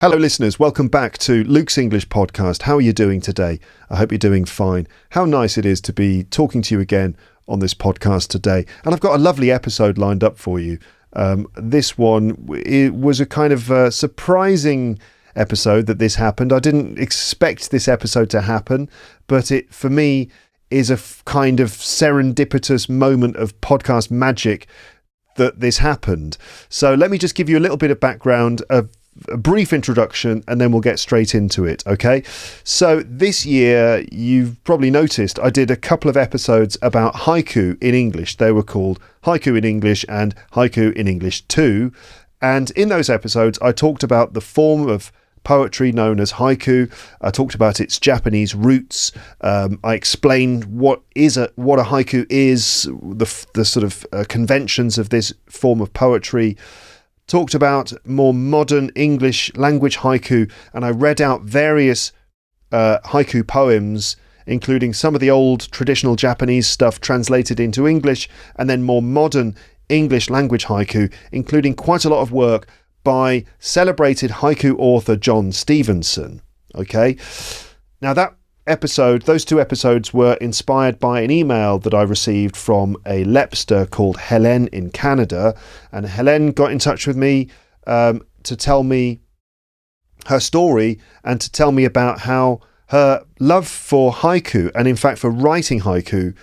Hello listeners, welcome back to Luke's English podcast. How are you doing today? I hope you're doing fine. How nice it is to be talking to you again on this podcast today. And I've got a lovely episode lined up for you. This one, it was a kind of surprising episode that this happened. I didn't expect this episode to happen, but it, for me, is a kind of serendipitous moment of podcast magic that this happened. So let me just give you a little bit of background, a brief introduction, and then we'll get straight into it, okay? So this year, you've probably noticed, I did a couple of episodes about haiku in English. They were called Haiku in English and Haiku in English 2. And in those episodes, I talked about the form of poetry known as haiku. I talked about its Japanese roots. I explained what a haiku is, the sort of conventions of this form of poetry. Talked about more modern English language haiku, and I read out various haiku poems, including some of the old traditional Japanese stuff translated into English, and then more modern English language haiku, including quite a lot of work by celebrated haiku author John Stevenson. Okay, now those two episodes were inspired by an email that I received from a Lepster called Helen in Canada, and Helen got in touch with me to tell me her story and to tell me about how her love for haiku, and in fact for writing haiku,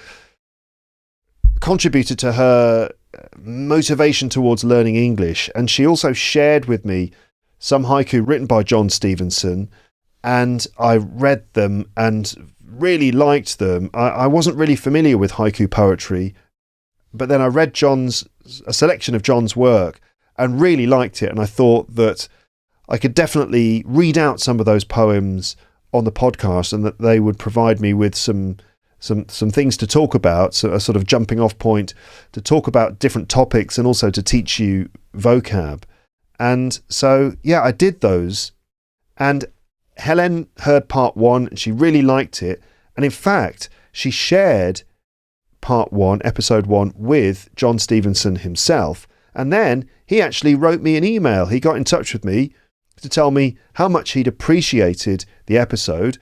contributed to her motivation towards learning English. And she also shared with me some haiku written by John Stevenson, and I read them and really liked them. I wasn't really familiar with haiku poetry, but then I read a selection of John's work and really liked it, and I thought that I could definitely read out some of those poems on the podcast, and that they would provide me with some things to talk about, so a sort of jumping off point to talk about different topics and also to teach you vocab. And so, yeah, I did those, and Helen heard part one and she really liked it. And in fact, she shared part one, episode 1, with John Stevenson himself. And then he actually wrote me an email. He got in touch with me to tell me how much he'd appreciated the episode,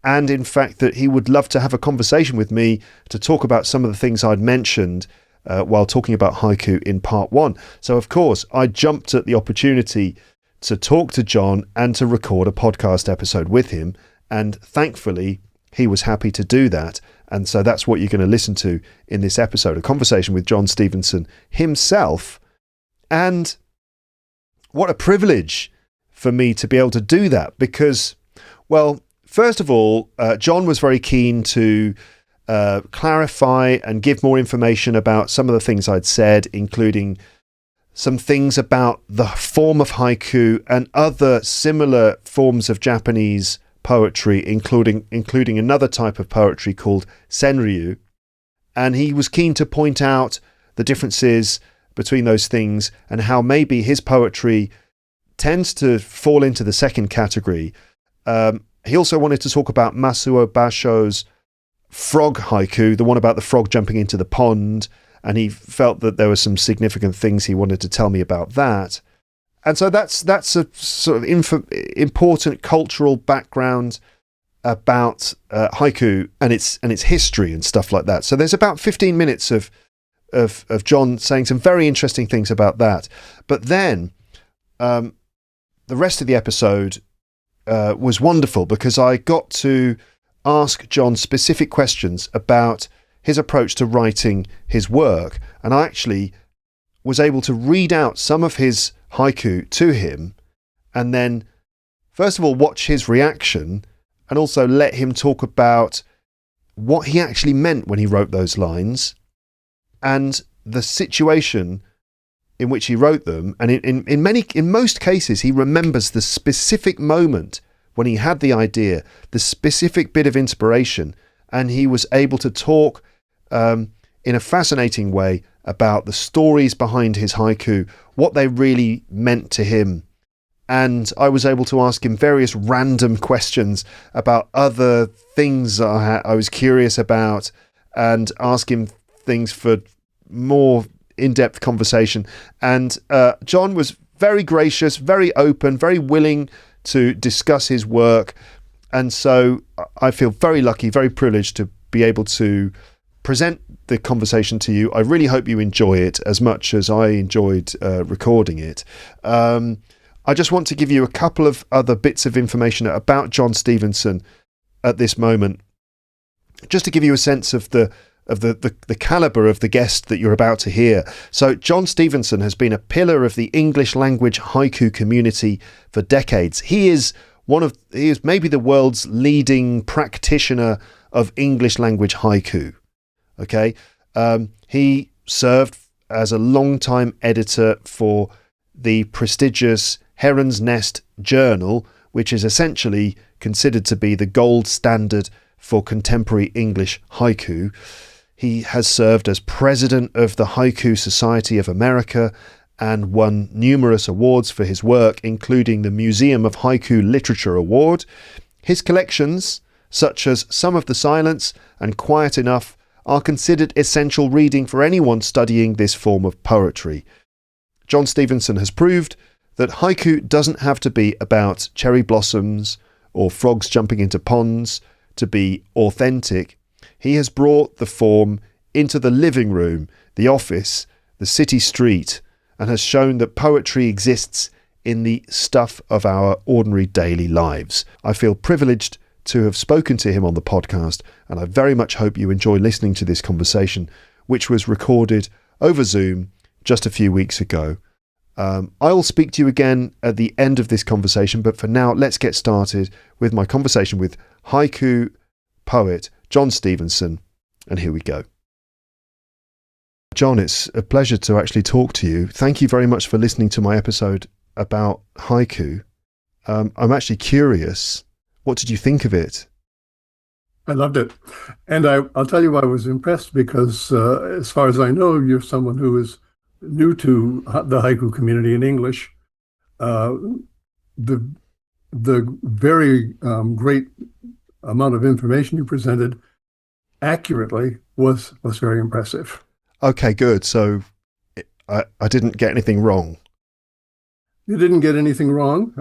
and in fact that he would love to have a conversation with me to talk about some of the things I'd mentioned while talking about haiku in part 1. So of course I jumped at the opportunity to talk to John and to record a podcast episode with him, and thankfully he was happy to do that. And so that's what you're going to listen to in this episode, a conversation with John Stevenson himself. And what a privilege for me to be able to do that, because, well, first of all, John was very keen to clarify and give more information about some of the things I'd said, including some things about the form of haiku and other similar forms of Japanese poetry, including another type of poetry called senryu. And he was keen to point out the differences between those things and how maybe his poetry tends to fall into the second category. He also wanted to talk about Masuo Basho's frog haiku, the one about the frog jumping into the pond, and he felt that there were some significant things he wanted to tell me about that. And so that's a sort of important cultural background about haiku and its history and stuff like that. So there's about 15 minutes of John saying some very interesting things about that. But then the rest of the episode was wonderful, because I got to ask John specific questions about his approach to writing his work, and I actually was able to read out some of his haiku to him, and then first of all watch his reaction, and also let him talk about what he actually meant when he wrote those lines and the situation in which he wrote them. And in most cases he remembers the specific moment when he had the idea, the specific bit of inspiration, and he was able to talk in a fascinating way about the stories behind his haiku, what they really meant to him. And I was able to ask him various random questions about other things I was curious about, and ask him things for more in-depth conversation. And John was very gracious, very open, very willing to discuss his work. And so I feel very lucky, very privileged to be able to present the conversation to you. I really hope you enjoy it as much as I enjoyed recording it. I just want to give you a couple of other bits of information about John Stevenson at this moment, just to give you a sense of the caliber of the guest that you're about to hear. So John Stevenson has been a pillar of the English language haiku community for decades. He is maybe the world's leading practitioner of English language haiku. Okay. He served as a long-time editor for the prestigious Heron's Nest Journal, which is essentially considered to be the gold standard for contemporary English haiku. He has served as president of the Haiku Society of America and won numerous awards for his work, including the Museum of Haiku Literature Award. His collections, such as Some of the Silence and Quiet Enough, are considered essential reading for anyone studying this form of poetry. John Stevenson has proved that haiku doesn't have to be about cherry blossoms or frogs jumping into ponds to be authentic. He has brought the form into the living room, the office, the city street, and has shown that poetry exists in the stuff of our ordinary daily lives. I feel privileged to have spoken to him on the podcast, and I very much hope you enjoy listening to this conversation, which was recorded over Zoom just a few weeks ago. I'll speak to you again at the end of this conversation, but for now, let's get started with my conversation with haiku poet John Stevenson, and here we go. John, it's a pleasure to actually talk to you. Thank you very much for listening to my episode about haiku. I'm actually curious, what did you think of it? I loved it. And I'll tell you why I was impressed, because as far as I know, you're someone who is new to the haiku community in English. The very great amount of information you presented accurately was very impressive. Okay, good. So I didn't get anything wrong. You didn't get anything wrong.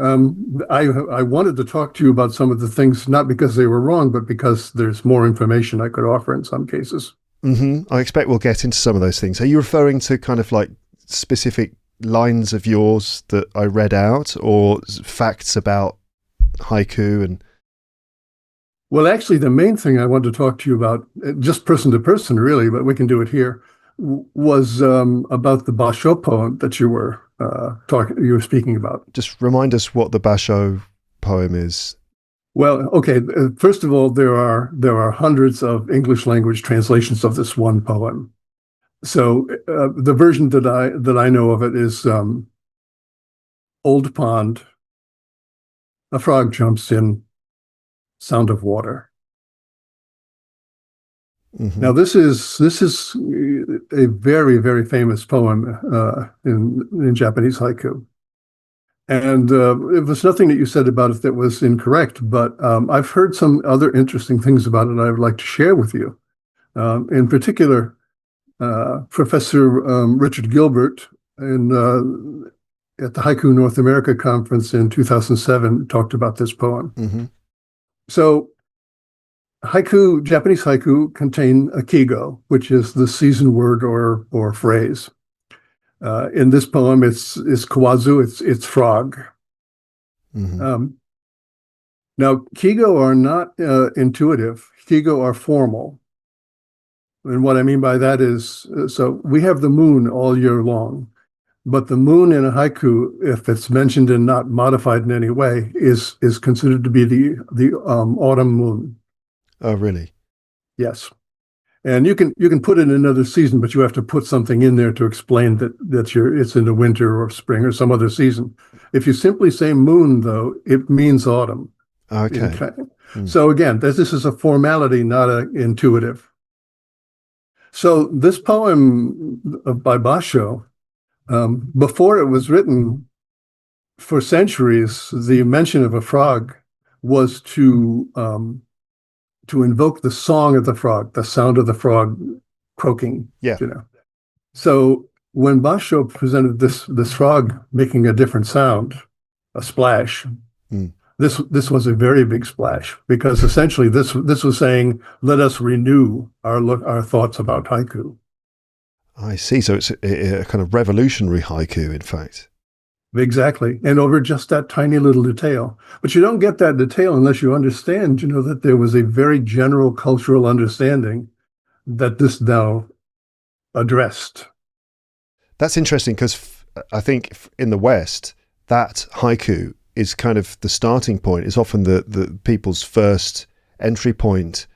I wanted to talk to you about some of the things, not because they were wrong, but because there's more information I could offer in some cases. Mm-hmm. I expect we'll get into some of those things. Are you referring to kind of like specific lines of yours that I read out, or facts about haiku? And well, actually, the main thing I wanted to talk to you about, just person to person, really, but we can do it here, was about the Basho poem that you were speaking about. Just remind us what the Basho poem is. Well, okay. First of all, there are hundreds of English language translations of this one poem. So the version that I know of it is Old Pond, a frog jumps in, sound of water. Mm-hmm. Now this is a very, very famous poem in Japanese haiku. And it was nothing that you said about it that was incorrect, but I've heard some other interesting things about it I would like to share with you. In particular, Professor Richard Gilbert at the Haiku North America Conference in 2007 talked about this poem. Mm-hmm. So haiku, Japanese haiku, contain a kigo, which is the season word or phrase. In this poem, it's kawazu, it's frog. Mm-hmm. Now, kigo are not intuitive. Kigo are formal. And what I mean by that is, so we have the moon all year long, but the moon in a haiku, if it's mentioned and not modified in any way, is considered to be the autumn moon. Oh, really? Yes. And you can put it in another season, but you have to put something in there to explain that it's in the winter or spring or some other season. If you simply say moon, though, it means autumn. Okay. So again, this is a formality, not an intuitive. So this poem by Basho, before it was written, for centuries, the mention of a frog was to invoke the song of the frog, the sound of the frog croaking. Yeah. So when Basho presented this frog making a different sound, a splash, Mm. This was a very big splash because essentially this was saying, let us renew our thoughts about haiku. I see. So it's a kind of revolutionary haiku, in fact. Exactly. And over just that tiny little detail. But you don't get that detail unless you understand, that there was a very general cultural understanding that this now addressed. That's interesting because I think in the West, that haiku is kind of the starting point. It's often the people's first entry point.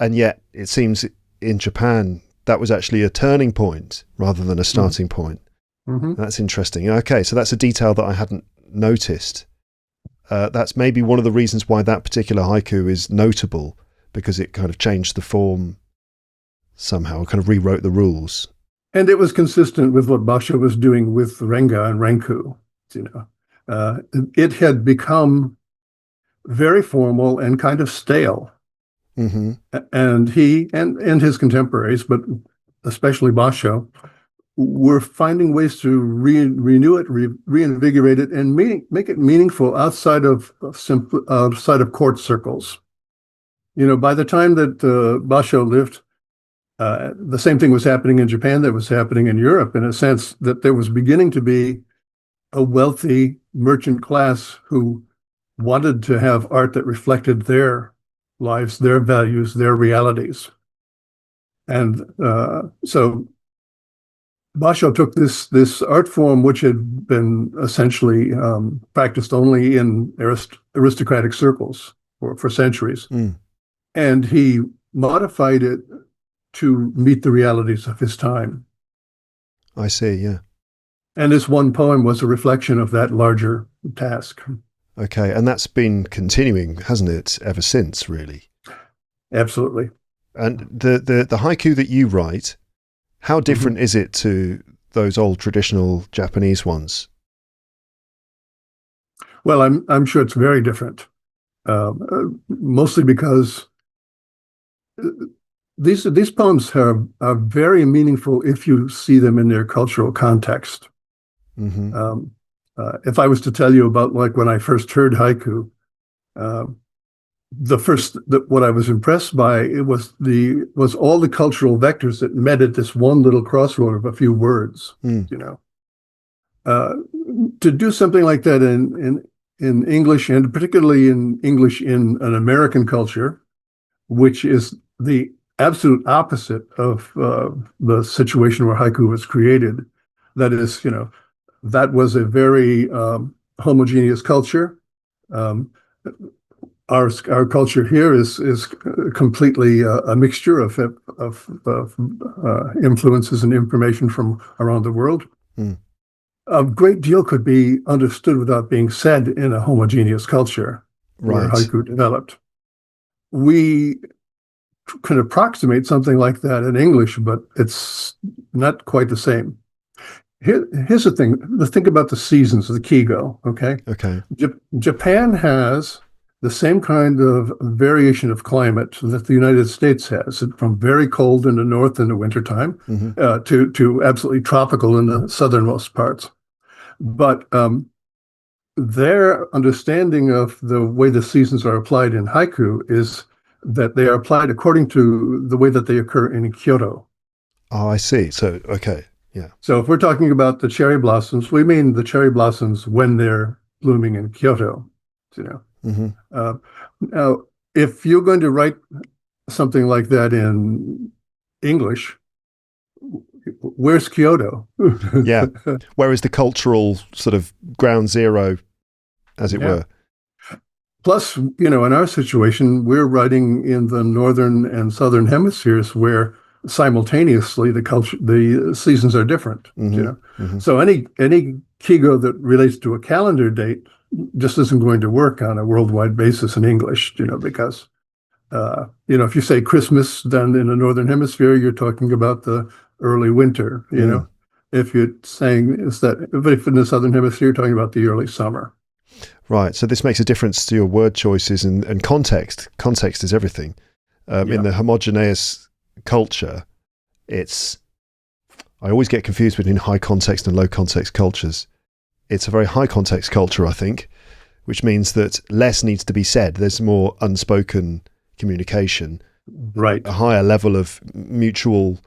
And yet it seems in Japan, that was actually a turning point rather than a starting point. Mm-hmm. That's interesting. Okay, so that's a detail that I hadn't noticed. That's maybe one of the reasons why that particular haiku is notable, because it kind of changed the form somehow, kind of rewrote the rules. And it was consistent with what Basho was doing with Renga and Renku. It had become very formal and kind of stale. Mm-hmm. And he and his contemporaries, but especially Basho, were finding ways to renew it, reinvigorate it, and make it meaningful outside of court circles. By the time that Basho lived, the same thing was happening in Japan that was happening in Europe, in a sense that there was beginning to be a wealthy merchant class who wanted to have art that reflected their lives, their values, their realities. And so Basho took this art form, which had been essentially practiced only in aristocratic circles for centuries, and he modified it to meet the realities of his time. I see, yeah. And this one poem was a reflection of that larger task. Okay, and that's been continuing, hasn't it, ever since, really? Absolutely. And the haiku that you write, how different is it to those old traditional Japanese ones? Well, I'm sure it's very different, mostly because these poems are very meaningful if you see them in their cultural context. Mm-hmm. If I was to tell you about like when I first heard haiku, what I was impressed by was all the cultural vectors that met at this one little crossroad of a few words. To do something like that in English, and particularly in English in an American culture, which is the absolute opposite of the situation where haiku was created. That is, that was a very homogeneous culture. Our culture here is completely a mixture of influences and information from around the world. A great deal could be understood without being said in a homogeneous culture where haiku developed. We can approximate something like that in English, but it's not quite the same. Here's the thing. Let's think about the seasons of the Kigo, okay? Okay. Japan has the same kind of variation of climate that the United States has, from very cold in the north in the wintertime to absolutely tropical in the southernmost parts. But their understanding of the way the seasons are applied in haiku is that they are applied according to the way that they occur in Kyoto. Oh, I see. So, okay. Yeah. So if we're talking about the cherry blossoms, we mean the cherry blossoms when they're blooming in Kyoto, Now, if you're going to write something like that in English, where's Kyoto? Yeah. Where is the cultural sort of ground zero, as it were? Plus, in our situation, we're writing in the northern and southern hemispheres where simultaneously the seasons are different. So any kigo that relates to a calendar date just isn't going to work on a worldwide basis in English, because if you say Christmas, then in the northern hemisphere you're talking about the early winter. If you're saying but if in the southern hemisphere you're talking about the early summer. Right. So this makes a difference to your word choices and context. Context is everything. In the homogeneous culture, I always get confused between high context and low context cultures. It's a very high context culture, I think, which means that less needs to be said. There's more unspoken communication, Right. a higher level of mutual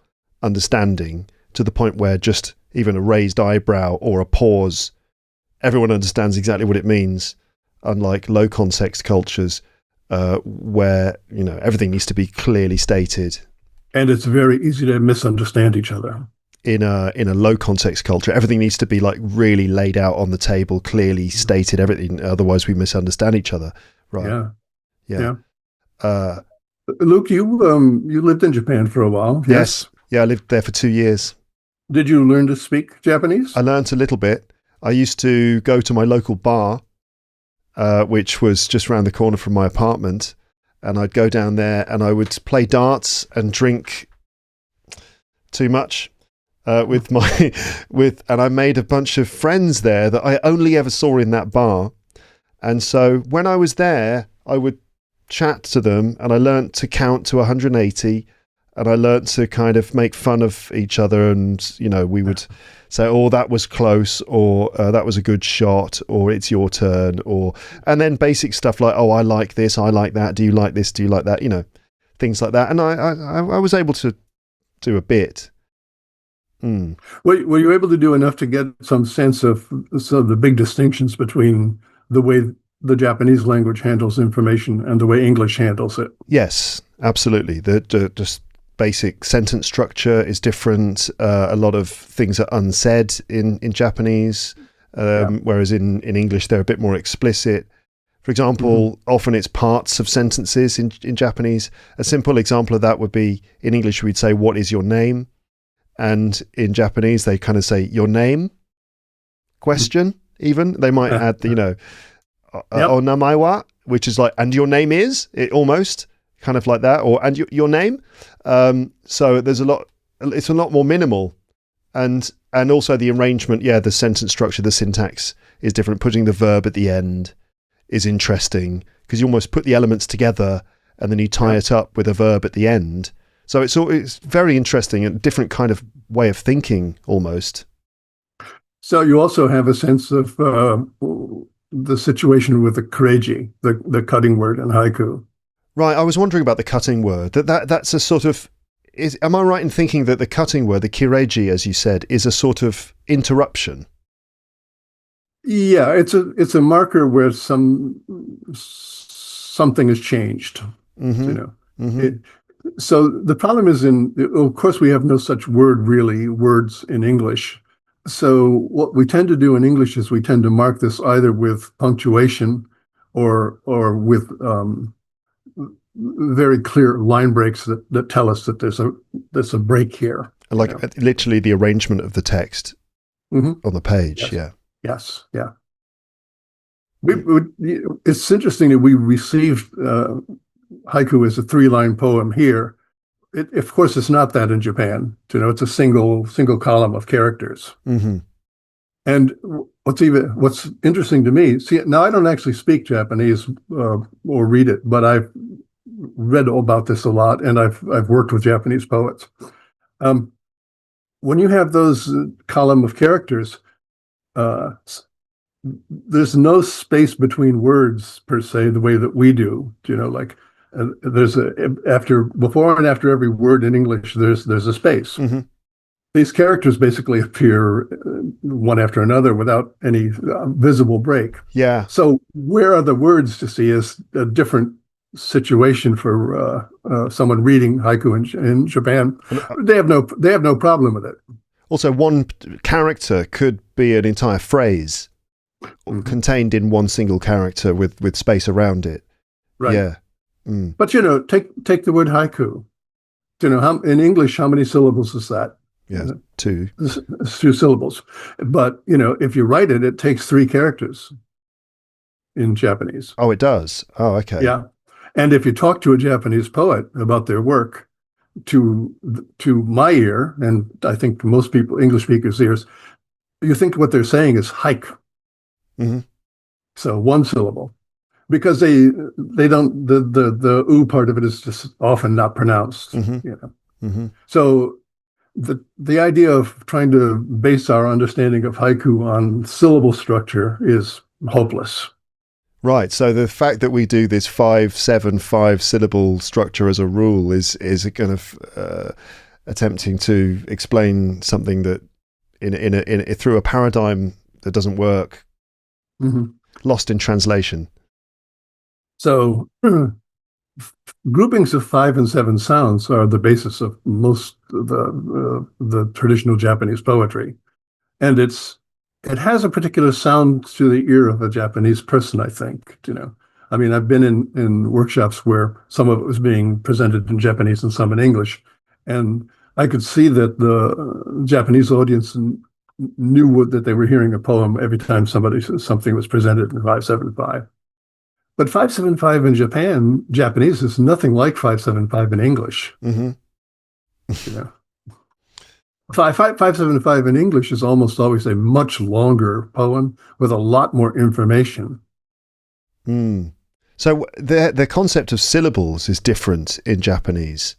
understanding, to the point where just even a raised eyebrow or a pause, everyone understands exactly what it means, unlike low context cultures where, you know, everything needs to be clearly stated. And it's very easy to misunderstand each other. In a low context culture, everything needs to be like really laid out on the table, clearly stated, everything. Otherwise, we misunderstand each other. Right? Yeah. Luke, you lived in Japan for a while. Yes. Yeah, I lived there for 2 years. Did you learn to speak Japanese? I learned a little bit. I used to go to my local bar, which was just around the corner from my apartment, and I'd go down there and I would play darts and drink too much. And I made a bunch of friends there that I only ever saw in that bar. And so when I was there, I would chat to them, and I learnt to count to 180, and I learnt to kind of make fun of each other. And, you know, we would say, oh, that was close, or that was a good shot, or it's your turn, and then basic stuff like, oh, I like this, I like that, do you like this, do you like that, you know, things like that. And I was able to do a bit. Were you able to do enough to get some sense of the big distinctions between the way the Japanese language handles information and the way English handles it? Yes, absolutely. The just basic sentence structure is different. A lot of things are unsaid in Japanese, whereas in English they're a bit more explicit. For example, often it's parts of sentences in Japanese. A simple example of that would be, in English we'd say, what is your name? And in Japanese, they kind of say, your name? Question, even. They might add, the, you know, onamae wa, which is like, and your name is? It almost, kind of like that. Or, and your name? So there's it's a lot more minimal. And also the arrangement, the sentence structure, the syntax is different. Putting the verb at the end is interesting, because you almost put the elements together and then you tie it up with a verb at the end. So it's very interesting, and different kind of way of thinking almost. So you also have a sense of the situation with the kureji, the cutting word in haiku. Right. I was wondering about the cutting word. That's a sort of, am I right in thinking that the cutting word, the kireji, as you said, is a sort of interruption? Yeah, it's a marker where something has changed. You know. So the problem is of course, we have no such words in English. So what we tend to do in English is we tend to mark this either with punctuation or with very clear line breaks that tell us that there's a break here. Like literally the arrangement of the text on the page. Yes. Yeah. It's interesting that we received haiku as a 3-line poem here. Of course, it's not that in Japan. You know, it's a single column of characters. And what's interesting to me, see, now I don't actually speak Japanese or read it, but I've read about this a lot, and I've worked with Japanese poets. When you have those column of characters, there's no space between words per se, the way that we do. You know, like there's before and after every word in English, there's a space. These characters basically appear one after another without any visible break. Yeah. So where are the words to see is a different situation for someone reading haiku in Japan. They have no problem with it. Also, one character could be an entire phrase contained in one single character with space around it. Right. Yeah. But you know, take the word haiku. You know, in English, how many syllables is that? Yeah, 2. It's 2 syllables. But you know, if you write it, it takes 3 characters in Japanese. Oh, it does. Oh, okay. Yeah. And if you talk to a Japanese poet about their work, to my ear, and I think most people, English speakers' ears, you think what they're saying is hike. So 1 syllable, because they don't, the oo part of it is just often not pronounced. You know. So the idea of trying to base our understanding of haiku on syllable structure is hopeless. Right. So the fact that we do this 5-7-5 syllable structure as a rule is a kind of attempting to explain something that through a paradigm that doesn't work, lost in translation. So groupings of 5 and 7 sounds are the basis of most of the traditional Japanese poetry, and it has a particular sound to the ear of a Japanese person, I think. I mean, I've been in workshops where some of it was being presented in Japanese and some in English, and I could see that the Japanese audience knew that they were hearing a poem every time something was presented in 5-7-5. But 5-7-5 in Japanese is nothing like 5-7-5 in English. Mm-hmm. 5-7-5 in English is almost always a much longer poem with a lot more information. So the concept of syllables is different in Japanese,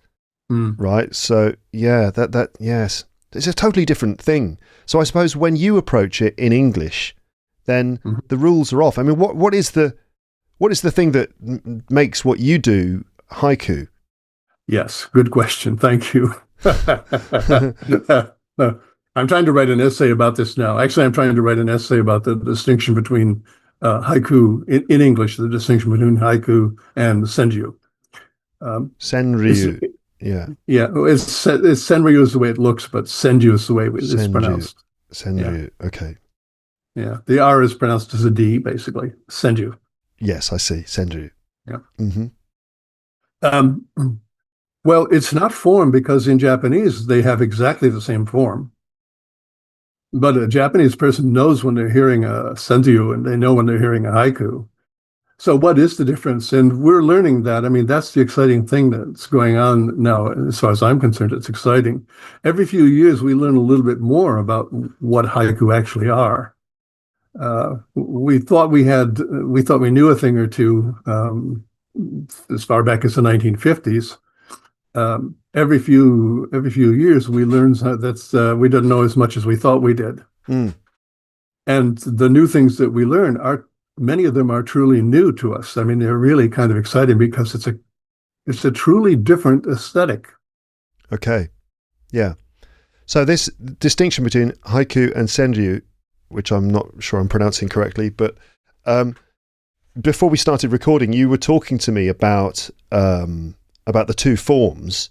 right? So yes, it's a totally different thing. So I suppose when you approach it in English, then the rules are off. I mean, what is the thing that makes what you do haiku? Yes, good question. Thank you. I'm trying to write an essay about this now. Actually, I'm trying to write an essay about the distinction between haiku in English, the distinction between haiku and senryu. Senryu. Yeah. It's senryu is the way it looks, but senryu is the way it's pronounced. Senryu. Yeah. Okay. Yeah, the R is pronounced as a D, basically. Senryu. Yes, I see. Senryu. Yeah. Mm-hmm. Well, it's not form because in Japanese they have exactly the same form. But a Japanese person knows when they're hearing a senryu and they know when they're hearing a haiku. So what is the difference? And we're learning that. I mean, that's the exciting thing that's going on now. As far as I'm concerned, it's exciting. Every few years, we learn a little bit more about what haiku actually are. We thought we knew a thing or two as far back as the 1950s. Every few years, we learn that we didn't know as much as we thought we did. And the new things that we learn many of them are truly new to us. I mean, they're really kind of exciting because it's a truly different aesthetic. Okay. Yeah. So this distinction between haiku and senryu, which I'm not sure I'm pronouncing correctly, but before we started recording, you were talking to me about the two forms.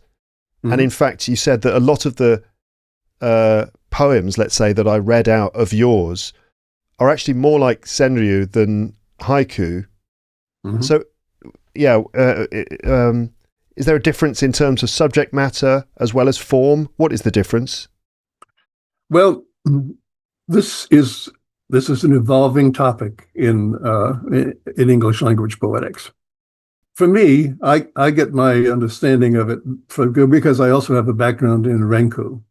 And in fact, you said that a lot of the poems, let's say, that I read out of yours are actually more like senryu than haiku. So, yeah, is there a difference in terms of subject matter as well as form? What is the difference? Well, this is an evolving topic in English language poetics. For me, I get my understanding of it because I also have a background in renku,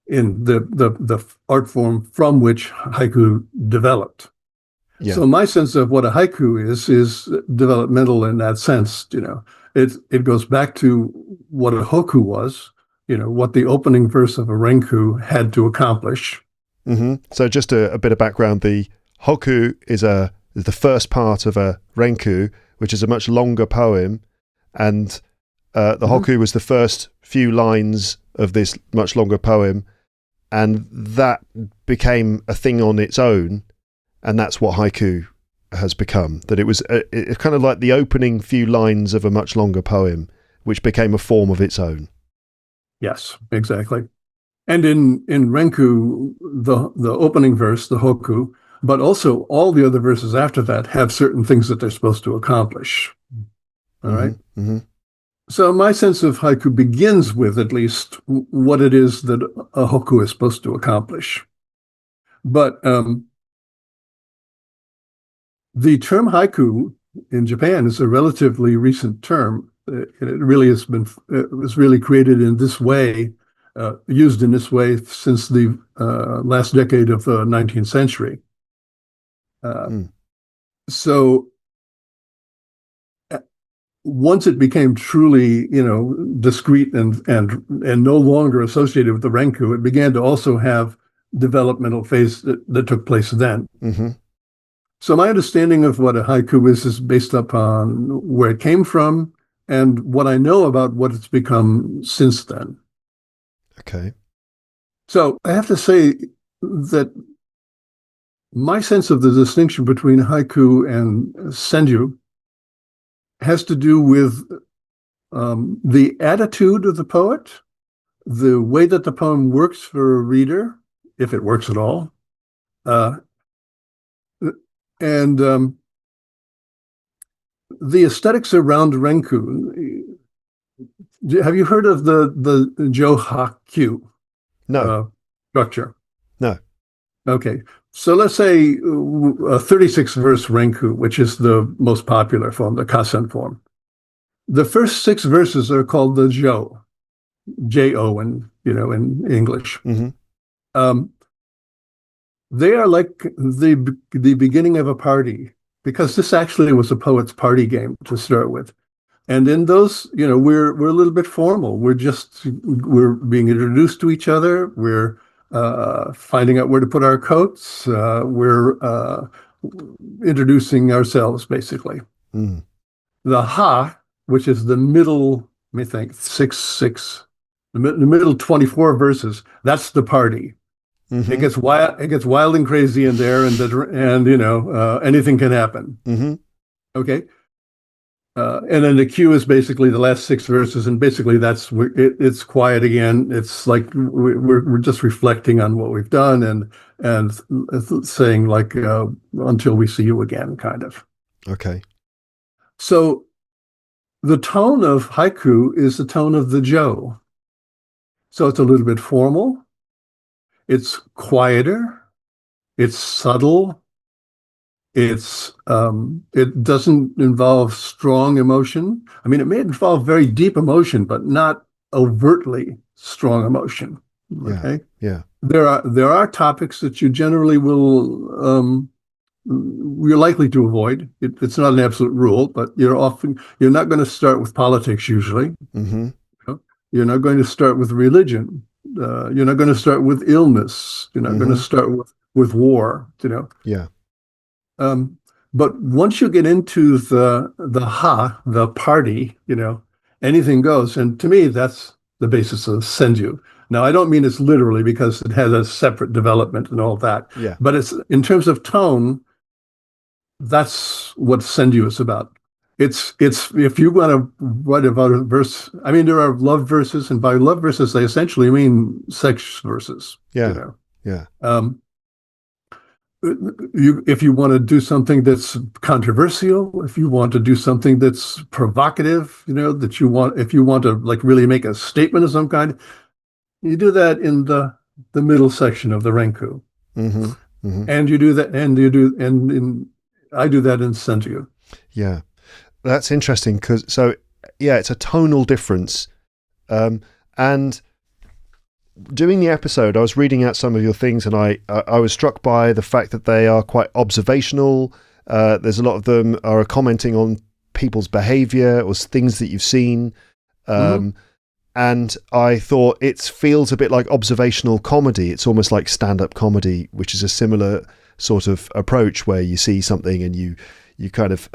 in the art form from which haiku developed. Yeah. So my sense of what a haiku is developmental in that sense. It goes back to what a hokku was. What the opening verse of a renku had to accomplish. So just a bit of background: the hokku is the first part of a renku, which is a much longer poem, and the hokku was the first few lines of this much longer poem, and that became a thing on its own, and that's what haiku has become. That it was it's kind of like the opening few lines of a much longer poem, which became a form of its own. Yes, exactly. And in renku, the opening verse, the hokku, but also all the other verses after that have certain things that they're supposed to accomplish. All right? So my sense of haiku begins with at least what it is that a hokku is supposed to accomplish. But the term haiku in Japan is a relatively recent term. It was really created in this way, used in this way since the last decade of the 19th century. So once it became truly, discrete and no longer associated with the renku, it began to also have developmental phase that took place then. So my understanding of what a haiku is based upon where it came from and what I know about what it's become since then. Okay. So I have to say that my sense of the distinction between haiku and senryu has to do with the attitude of the poet, the way that the poem works for a reader, if it works at all, uh, and the aesthetics around renku. Have you heard of the Jo No, structure? no. Okay, so let's say a 36 verse renku, which is the most popular form, the kasen form. The first 6 verses are called the Jo, J-O in English. Mm-hmm. Um, they are like the beginning of a party, because this actually was a poet's party game to start with. And in those, we're a little bit formal. We're being introduced to each other. We're finding out where to put our coats. We're introducing ourselves, basically. Mm. The ha, which is the middle, let me think, the middle 24 verses, that's the party. Mm-hmm. It gets wild and crazy in there, and anything can happen. Mm-hmm. Okay. And then the Q is basically the last 6 verses, and basically it's quiet again. It's like we're just reflecting on what we've done and saying like until we see you again, kind of. Okay. So the tone of haiku is the tone of the Jo. So it's a little bit formal. It's quieter. It's subtle. It doesn't involve strong emotion. I mean, it may involve very deep emotion, but not overtly strong emotion. Okay. Yeah. There are topics that you generally you're likely to avoid. It's not an absolute rule, but you're not going to start with politics usually. Mm-hmm. You're not going to start with religion. You're not going to start with illness. You're not going to start with war. Yeah. But once you get into the party, anything goes. And to me, that's the basis of senryu. Now, I don't mean it's literally, because it has a separate development and all that. Yeah. But it's in terms of tone, that's what senryu is about. It's if you want to write about a verse, I mean, there are love verses, and by love verses, they essentially mean sex verses. Yeah. Yeah. If you want to do something that's controversial, if you want to do something that's provocative, if you want to like really make a statement of some kind, you do that in the middle section of the renku. Mm-hmm. Mm-hmm. And I do that in senryu. Yeah. That's interesting because it's a tonal difference. And doing the episode, I was reading out some of your things, and I was struck by the fact that they are quite observational. There's a lot of them are commenting on people's behavior or things that you've seen. And I thought it feels a bit like observational comedy. It's almost like stand-up comedy, which is a similar sort of approach where you see something and you kind of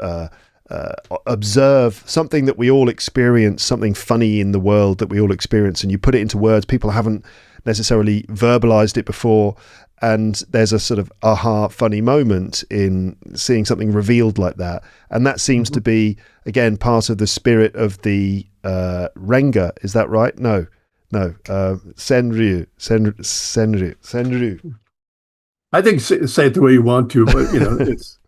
observe something that we all experience, something funny in the world that we all experience, and you put it into words. People haven't necessarily verbalized it before, and there's a sort of aha funny moment in seeing something revealed like that. And that seems to be, again, part of the spirit of the Renga. Is that right? No. Senryu. I think say it the way you want to, but it's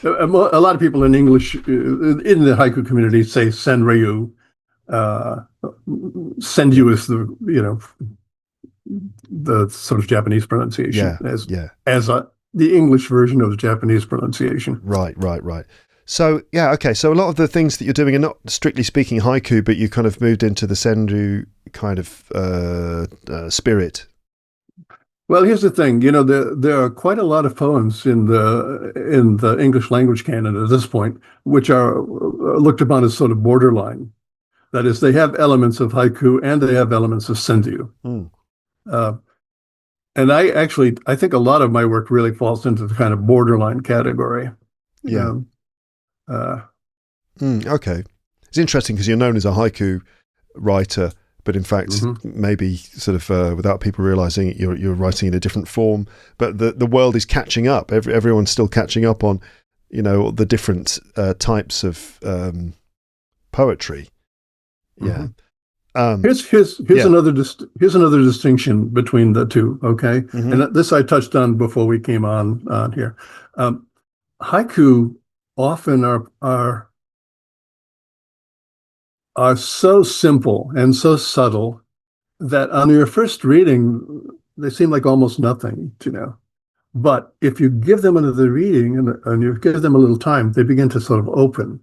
a lot of people in English in the haiku community say senryu. Senryu is the sort of Japanese pronunciation as the English version of the Japanese pronunciation. Right. So okay. So a lot of the things that you're doing are not strictly speaking haiku, but you kind of moved into the senryu kind of spirit. Well, here's the thing. There are quite a lot of poems in the English language canon at this point, which are looked upon as sort of borderline. That is, they have elements of haiku and they have elements of senryu. And I think a lot of my work really falls into the kind of borderline category. Yeah. Um, uh, Okay. It's interesting because you're known as a haiku writer, but in fact, mhm. maybe sort of without people realizing it, you're writing in a different form. But the world is catching up. Everyone's still catching up on, the different types of poetry. Yeah. Mhm. Um, Here's yeah. here's another distinction between the two. Okay, Hmm. and this I touched on before we came on here. Um, Haiku often are so simple and so subtle that on your first reading they seem like almost nothing, But if you give them another reading and you give them a little time, they begin to sort of open.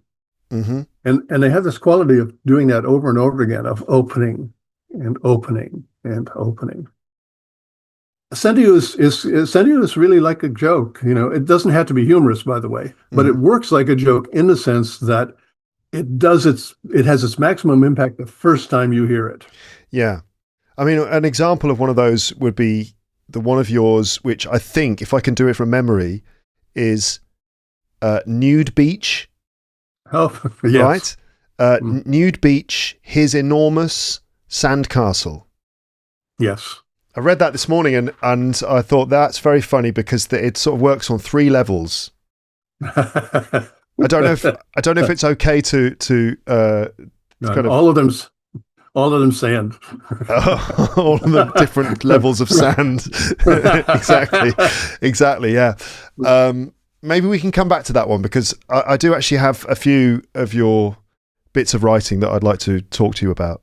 Hmm. And they have this quality of doing that over and over again, of opening and opening and opening. Senryu is really like a joke. It doesn't have to be humorous, by the way, but it Hmm. works like a joke in the sense that it has its maximum impact the first time you hear it. Yeah. I mean, an example of one of those would be the one of yours, which I think, if I can do it from memory, is Nude Beach, Oh, yes. right? Mm, Nude Beach, his enormous sandcastle. yes. I read that this morning and I thought that's very funny because it sort of works on three levels. I don't know if it's okay to kind of All of them sand. all of the different levels of sand. Exactly. Yeah. Maybe we can come back to that one because I do actually have a few of your bits of writing that I'd like to talk to you about.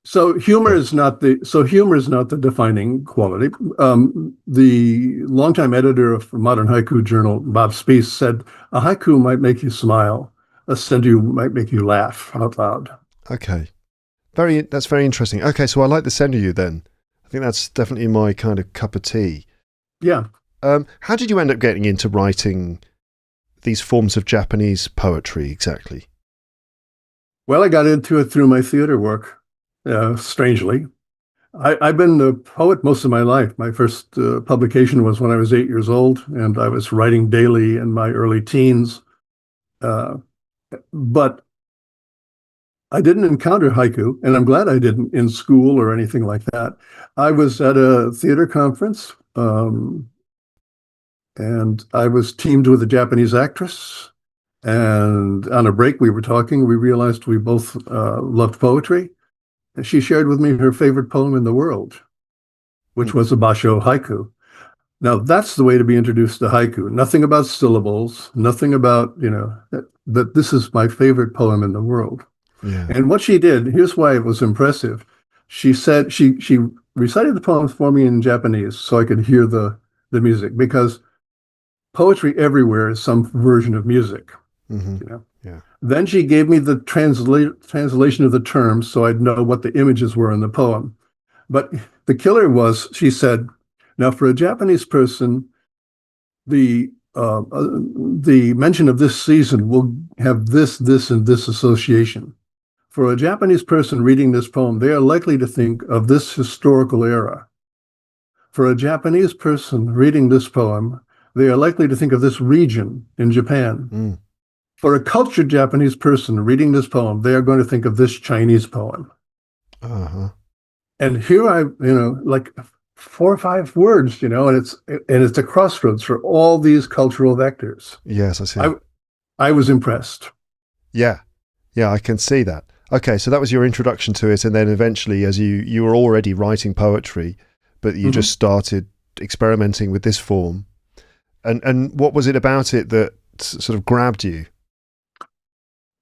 So humor is not the defining quality. The longtime editor of Modern Haiku Journal, Bob Spees, said a haiku might make you smile, a senryu might make you laugh out loud. Okay. That's very interesting. Okay, so I like the senryu then. I think that's definitely my kind of cup of tea. Yeah. How did you end up getting into writing these forms of Japanese poetry exactly? Well, I got into it through my theater work, strangely. I've been a poet most of my life. My first publication was when I was 8 years old, and I was writing daily in my early teens. Uh, but I didn't encounter haiku, and I'm glad I didn't in school or anything like that. I was at a theater conference, and I was teamed with a Japanese actress. And on a break, we were talking. We realized we both loved poetry. And she shared with me her favorite poem in the world, which was a basho haiku. Now, that's the way to be introduced to haiku. Nothing about syllables, nothing about, that this is my favorite poem in the world. Yeah. And what she did, here's why it was impressive. She said she recited the poem for me in Japanese so I could hear the music, because poetry everywhere is some version of music, Mm-hmm. you know. Yeah. Then she gave me the translation of the terms so I'd know what the images were in the poem. But the killer was, she said, now for a Japanese person, the mention of this season will have this, and this association. For a Japanese person reading this poem, they are likely to think of this historical era. For a Japanese person reading this poem, they are likely to think of this region in Japan. Mm. For a cultured Japanese person reading this poem, they are going to think of this Chinese poem. Uh-huh. And here like 4 or 5 words, and it's a crossroads for all these cultural vectors. Yes, I see. I was impressed. Yeah. Yeah, I can see that. Okay, so that was your introduction to it, and then eventually, as you were already writing poetry, but you just started experimenting with this form. And what was it about it that sort of grabbed you?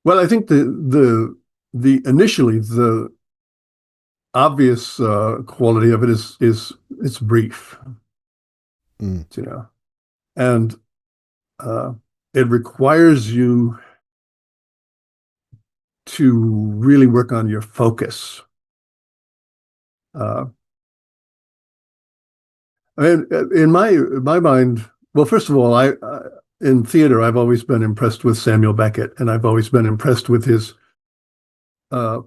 Well, I think the initially the obvious quality of it is it's brief, Mm. and it requires you to really work on your focus. Uh, I mean, in my mind, well, first of all, I in theater, I've always been impressed with Samuel Beckett, and I've always been impressed with his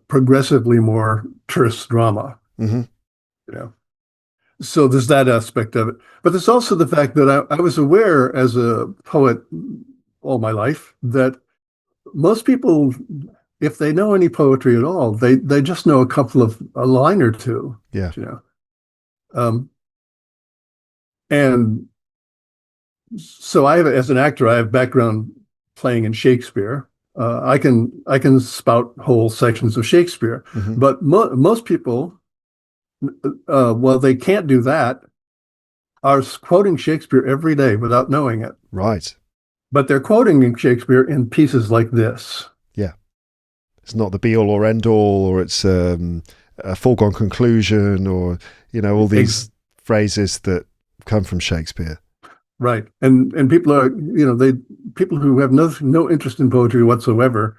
progressively more terse drama. Mm-hmm. You know, So there's that aspect of it. But there's also the fact that I was aware as a poet all my life that most people, if they know any poetry at all, they just know a line or two, Yeah. you know. Um, and so as an actor, I have background playing in Shakespeare. I can spout whole sections of Shakespeare, Hmm. but most people, well, they can't do that, are quoting Shakespeare every day without knowing it. Right. But they're quoting Shakespeare in pieces like this. Yeah. It's not the be all or end all, or it's a foregone conclusion, or all Ex these phrases that come from Shakespeare. right. And people are, they people who have no interest in poetry whatsoever,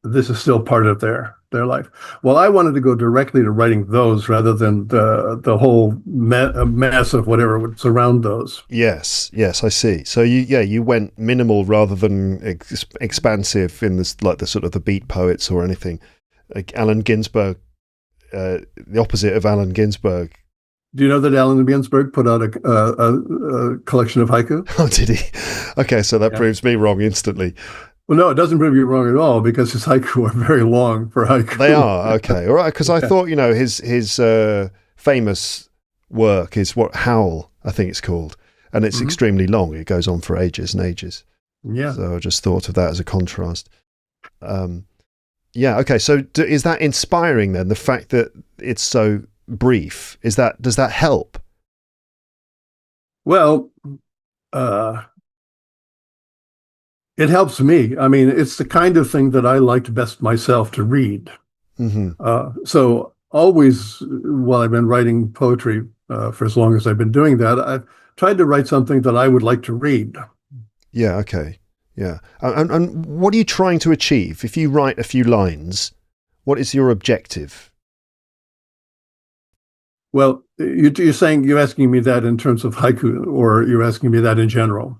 this is still part of their life. Well, I wanted to go directly to writing those rather than the whole mass of whatever would surround those. Yes, yes, I see. So you went minimal rather than expansive in this, like the sort of the beat poets or anything. Like Allen Ginsberg, the opposite of Allen Ginsberg. Do you know that Allen Ginsberg put out a collection of haiku? Oh, did he? Okay, so that Yeah. proves me wrong instantly. Well, no, it doesn't prove you wrong at all because his haiku are very long for haiku. They are okay, all right. Because I Yeah. thought his famous work is what Howl, I think it's called, and it's Mhm. extremely long. It goes on for ages and ages. Yeah. So I just thought of that as a contrast. Yeah. Okay. So is that inspiring then? The fact that it's so brief, does that help? Well, uh, it helps me. I mean, it's the kind of thing that I liked best myself to read. Hmm. So always, while I've been writing poetry for as long as I've been doing that, I've tried to write something that I would like to read. Yeah. Okay. Yeah. And what are you trying to achieve? If you write a few lines, what is your objective? Well, you're asking me that in terms of haiku, or you're asking me that in general?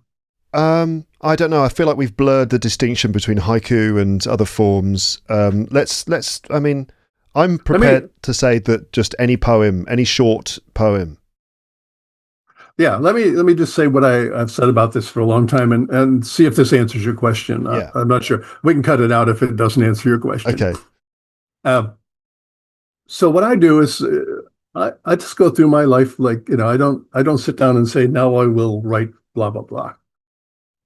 I don't know. I feel like we've blurred the distinction between haiku and other forms. Let's. I mean, I'm prepared to say that just any poem, any short poem. Yeah, let me just say what I've said about this for a long time and see if this answers your question. Yeah. I'm not sure. We can cut it out if it doesn't answer your question. Okay. Uh, so what I do is I just go through my life like, I don't sit down and say, now I will write blah, blah, blah.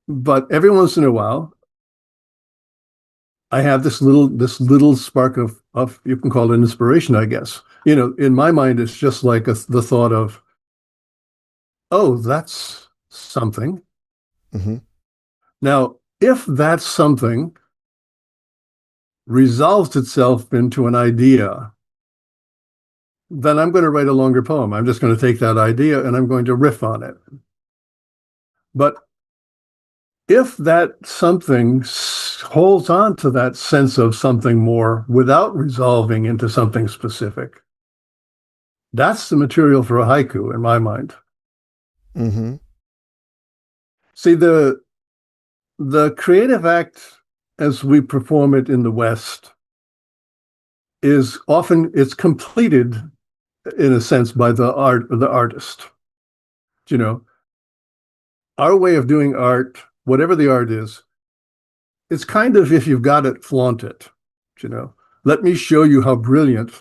But every once in a while, I have this little spark of you can call it inspiration, I guess. In my mind, it's just like the thought of, oh, that's something. Hmm. Now, if that something resolves itself into an idea, then I'm going to write a longer poem. I'm just going to take that idea and I'm going to riff on it. But if that something holds on to that sense of something more without resolving into something specific, that's the material for a haiku in my mind. Hmm. See, the creative act as we perform it in the West is often it's completed in a sense by the artist. You know, our way of doing art, whatever the art is, it's kind of if you've got it, flaunt it. You know, let me show you how brilliant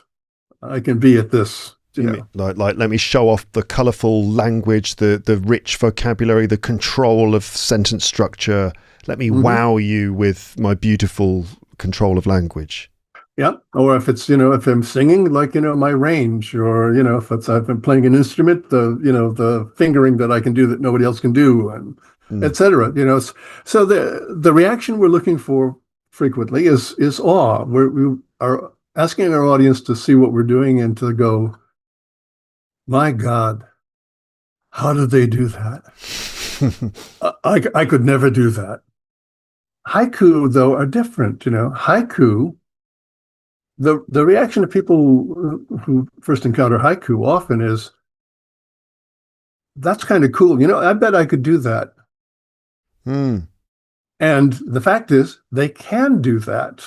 I can be at this. You You know, mean, like let me show off the colourful language, the rich vocabulary, the control of sentence structure. Let me wow you with my beautiful control of language. Yeah. Or if it's, if I'm singing, like, my range, or, if I've been playing an instrument, the fingering that I can do that nobody else can do, and Mm. et cetera. So the reaction we're looking for frequently is awe. We are asking our audience to see what we're doing and to go, my God, how did they do that? I could never do that. Haiku, though, are different. Haiku, the reaction of people who first encounter haiku often is, that's kind of cool. I bet I could do that. Mm. And the fact is, they can do that.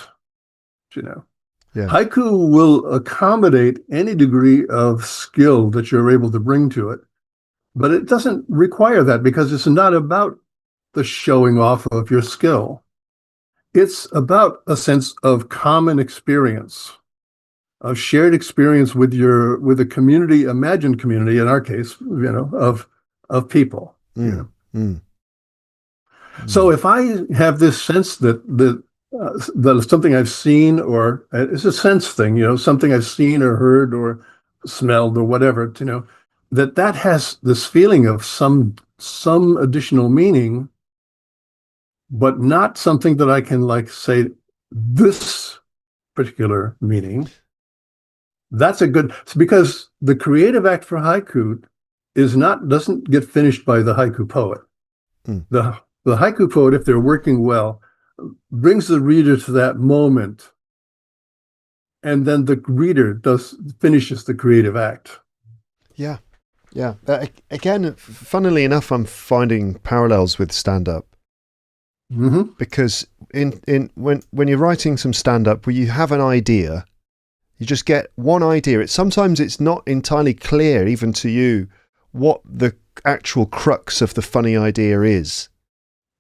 You know, Yeah. Haiku will accommodate any degree of skill that you're able to bring to it, but it doesn't require that because it's not about the showing off of your skill. It's about a sense of common experience, of shared experience with a community, imagined community, in our case, of people. Mm, mm, So mm. if I have this sense that it's something I've seen, or it's a sense thing, something I've seen or heard or smelled or whatever, that has this feeling of some additional meaning, but not something that I can like say this particular meaning. That's a good, because the creative act for haiku doesn't get finished by the haiku poet. Mm. The haiku poet, if they're working well, brings the reader to that moment, and then the reader finishes the creative act. Yeah. Yeah. Again, funnily enough, I'm finding parallels with stand-up. Mm-hmm. Because when you're writing some stand-up where you have an idea, you just get one idea. Sometimes it's not entirely clear even to you what the actual crux of the funny idea is.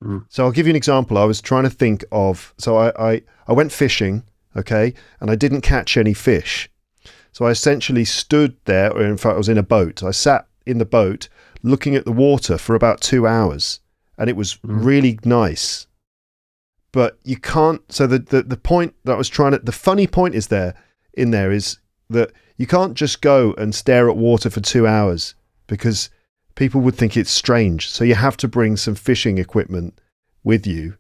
Mm. So I'll give you an example. I was trying to think of, so I went fishing, okay, and I didn't catch any fish. So I essentially stood there, or in fact I was in a boat. I sat in the boat looking at the water for about 2 hours, and it was really nice. But you can't, so the point that I was trying to, the funny point is in there is that you can't just go and stare at water for 2 hours because people would think it's strange. So you have to bring some fishing equipment with you.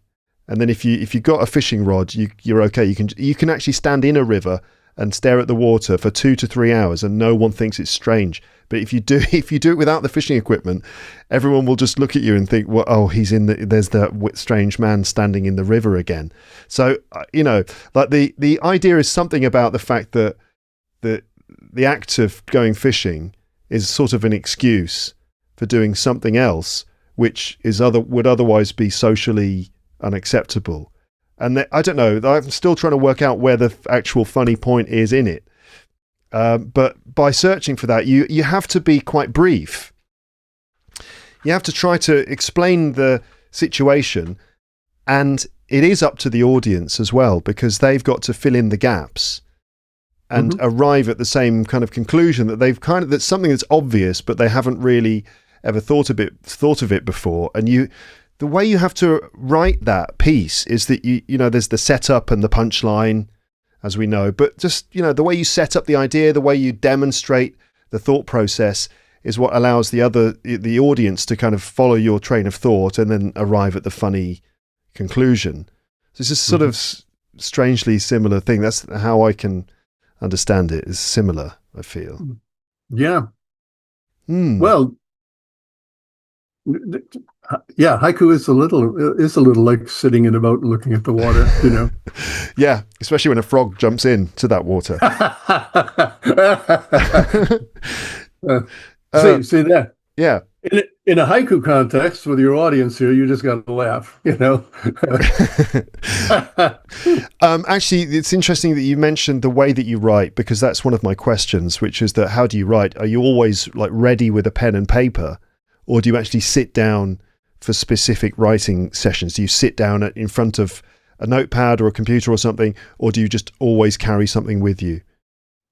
And then if you've got a fishing rod, you're okay. You can actually stand in a river and stare at the water for 2 to 3 hours and no one thinks it's strange. But if you do it without the fishing equipment, everyone will just look at you and think, well, oh, there's that strange man standing in the river again. So, like the idea is something about the fact that the act of going fishing is sort of an excuse for doing something else, which would otherwise be socially unacceptable. And I don't know, I'm still trying to work out where the actual funny point is in it. But by searching for that, you have to be quite brief. You have to try to explain the situation, and it is up to the audience as well, because they've got to fill in the gaps and arrive at the same kind of conclusion that that's something that's obvious, but they haven't really ever thought of it before. And the way you have to write that piece is that there's the setup and the punchline, as we know, but just, the way you set up the idea, the way you demonstrate the thought process is what allows the audience to kind of follow your train of thought and then arrive at the funny conclusion. So it's a sort of strangely similar thing. That's how I can understand it. Is similar, I feel. Yeah. Well, yeah, haiku is a little like sitting in a boat and looking at the water, Yeah, especially when a frog jumps into that water. See that? Yeah. In a haiku context with your audience here, you just got to laugh, Actually, it's interesting that you mentioned the way that you write, because that's one of my questions, which is that how do you write? Are you always like ready with a pen and paper, or do you actually sit down for specific writing sessions? Do you sit down in front of a notepad or a computer or something, or do you just always carry something with you?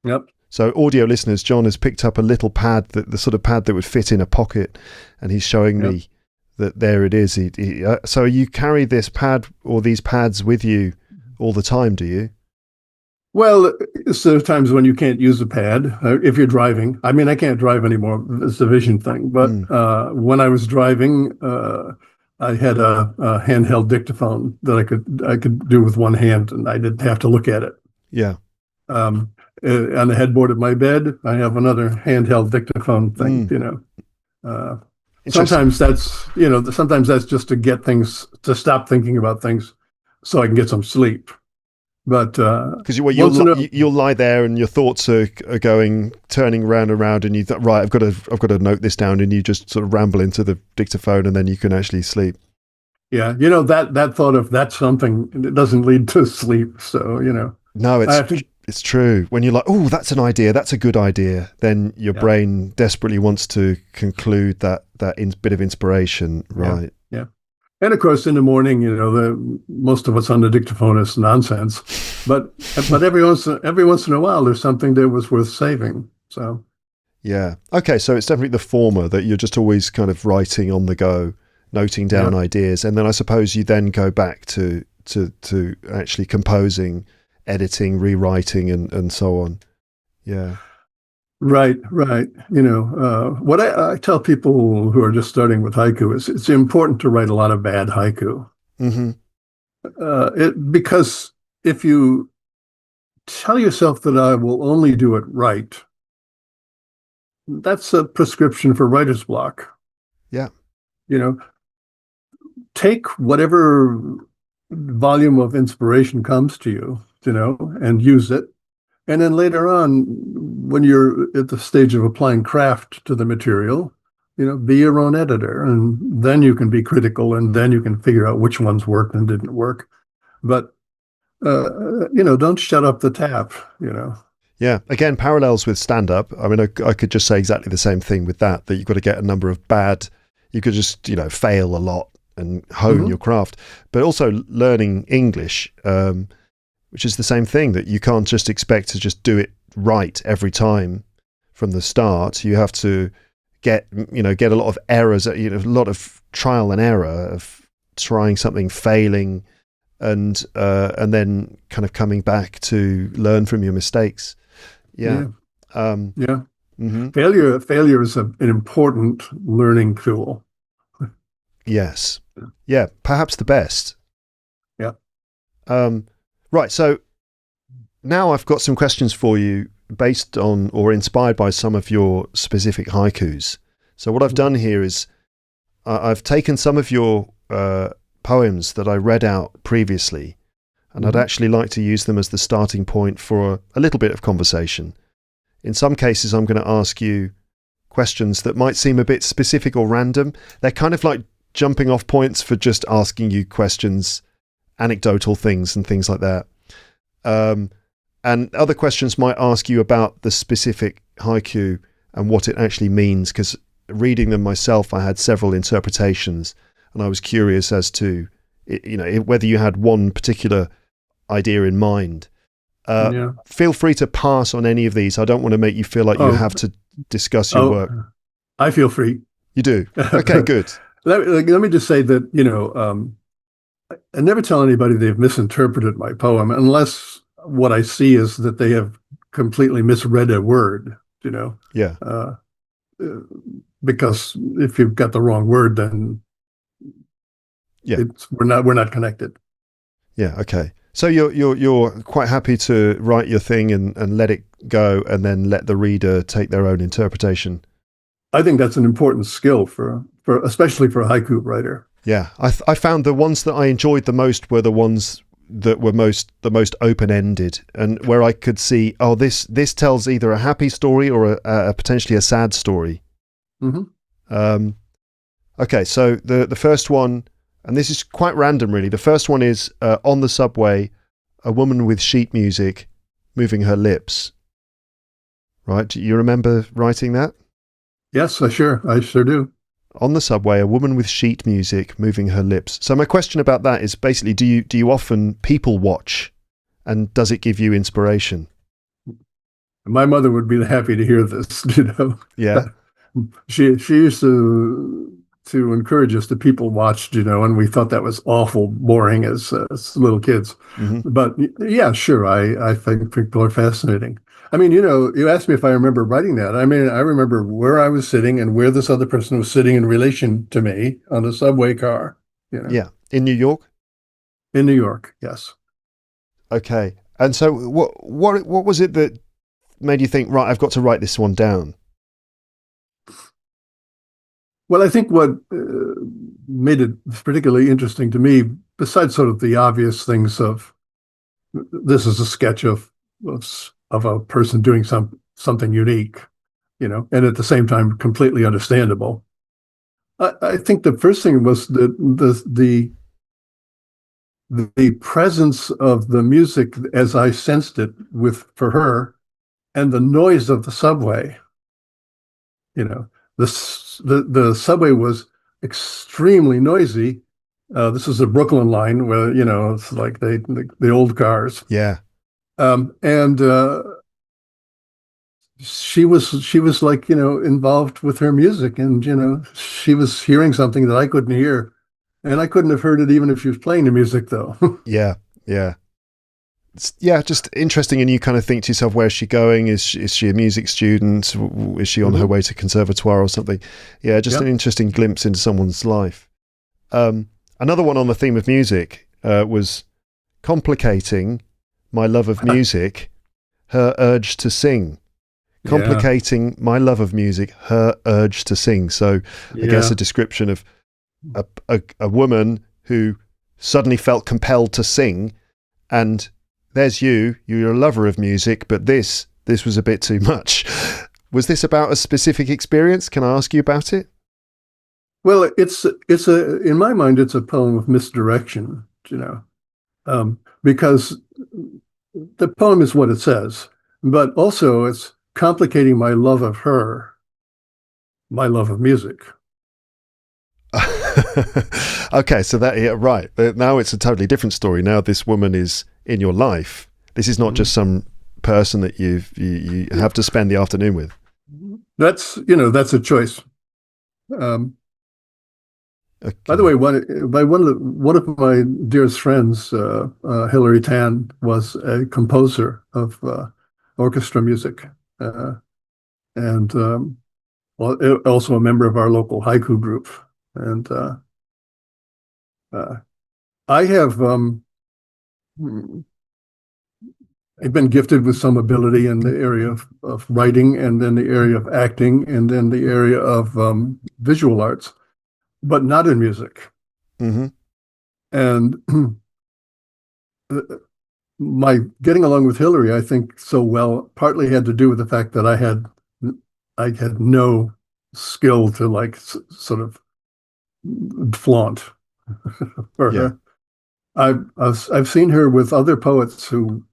Yep. So audio listeners, John has picked up a little pad, the sort of pad that would fit in a pocket, and he's showing me that there it is. So you carry this pad or these pads with you all the time, do you? Well, so times when you can't use a pad, if you're driving. I mean, I can't drive anymore. It's a vision thing. But when I was driving, I had a handheld dictaphone that I could do with one hand, and I didn't have to look at it. Yeah. On the headboard of my bed, I have another handheld dictaphone thing. Sometimes that's just to stop thinking about things, so I can get some sleep. But because you'll lie there and your thoughts are turning round and round, and you thought, right, I've got to note this down, and you just sort of ramble into the dictaphone, and then you can actually sleep. Yeah, that thought of that's something, it doesn't lead to sleep. So no, It's true. When you're like, oh, that's an idea, that's a good idea, then your Yeah. brain desperately wants to conclude that bit of inspiration, Yeah. right? Yeah. And of course, in the morning, most of what's on the dictaphone is nonsense. But every once in a while, there's something that was worth saving. So Yeah. Okay, so it's definitely the former, that you're just always kind of writing on the go, noting down yeah, ideas, and then I suppose you then go back to actually composing, editing, rewriting, and so on. Yeah. right, right. What I tell people who are just starting with haiku is it's important to write a lot of bad haiku. Hmm. Because if you tell yourself that I will only do it right, that's a prescription for writer's block. Yeah. You know, take whatever volume of inspiration comes to you, and use it. And then later on, when you're at the stage of applying craft to the material, be your own editor. And then you can be critical and then you can figure out which ones worked and didn't work. But, don't shut up the tap. Yeah. Again, parallels with stand up. I mean, I could just say exactly the same thing with that you've got to get a number of bad, you could just, fail a lot and hone Mm-hmm. your craft. But also learning English, which is the same thing, that you can't just expect to just do it right every time from the start. You have to get a lot of errors, a lot of trial and error of trying something, failing, and then kind of coming back to learn from your mistakes. Yeah. Yeah. Mhm. Failure is an important learning tool. Yes. Yeah. Perhaps the best. Yeah. Right. So now I've got some questions for you based on or inspired by some of your specific haikus. So what I've done here is I've taken some of your poems that I read out previously, and I'd actually like to use them as the starting point for a little bit of conversation. In some cases, I'm going to ask you questions that might seem a bit specific or random. They're kind of like jumping off points for just asking you questions, anecdotal things and things like that. And other questions might ask you about the specific haiku and what it actually means, because reading them myself, I had several interpretations, and I was curious as to whether you had one particular idea in mind. Yeah. Feel free to pass on any of these. I don't want to make you feel like you have to discuss your work. I feel free. You do? Okay, good. Let me just say that, I never tell anybody they've misinterpreted my poem unless what I see is that they have completely misread a word, Yeah. because if you've got the wrong word, then we're not connected. Yeah. Okay. So you're quite happy to write your thing and let it go, and then let the reader take their own interpretation. I think that's an important skill for especially for a haiku writer. Yeah, I found the ones that I enjoyed the most were the ones that were the most open-ended, and where I could see, this tells either a happy story or a potentially a sad story. Mm-hmm. Okay, so the first one, and this is quite random really. The first one is on the subway, a woman with sheet music moving her lips. Right? Do you remember writing that? Yes, I sure do. On the subway, a woman with sheet music moving her lips. So my question about that is basically, do you often people watch, and does it give you inspiration? My mother would be happy to hear this, Yeah. She used to encourage us to people watch, and we thought that was awful boring as little kids. Mm-hmm. But yeah, sure, I think people are fascinating. I mean, you asked me if I remember writing that. I mean, I remember where I was sitting and where this other person was sitting in relation to me on a subway car. Yeah, in New York. In New York, yes. Okay, and so what was it that made you think, right, I've got to write this one down? Well, I think what made it particularly interesting to me, besides sort of the obvious things of this is a sketch of a person doing something unique, and at the same time completely understandable. I think the first thing was the the presence of the music as I sensed it for her, and the noise of the subway. You know, the subway was extremely noisy. This is the Brooklyn line where, it's like the old cars. Yeah. And she was like, involved with her music, and, she was hearing something that I couldn't hear. And I couldn't have heard it even if she was playing the music, though. Yeah. Yeah. Yeah, just interesting. And you kind of think to yourself, where's she going? Is she a music student? Is she on her way to conservatoire or something? Yeah, just an interesting glimpse into someone's life. Another one on the theme of music was complicating my love of music, her urge to sing. Complicating my love of music, her urge to sing. So I guess a description of a woman who suddenly felt compelled to sing, and there's you're a lover of music, but this was a bit too much. Was this about a specific experience? Can I ask you about it? Well, in my mind, it's a poem of misdirection, because the poem is what it says, but also it's complicating my love of her, my love of music. Okay, so right. Now it's a totally different story. Now this woman is in your life. This is not just some person that you have to spend the afternoon with. That's a choice. Okay. By the way, one of my dearest friends, Hilary Tan, was a composer of orchestra music, and also a member of our local haiku group. And I have I've been gifted with some ability in the area of writing, and then the area of acting, and then the area of visual arts, but not in music. Mm-hmm. And my getting along with Hillary, I think, so well, partly had to do with the fact that I had no skill to sort of flaunt for her. I've seen her with other poets who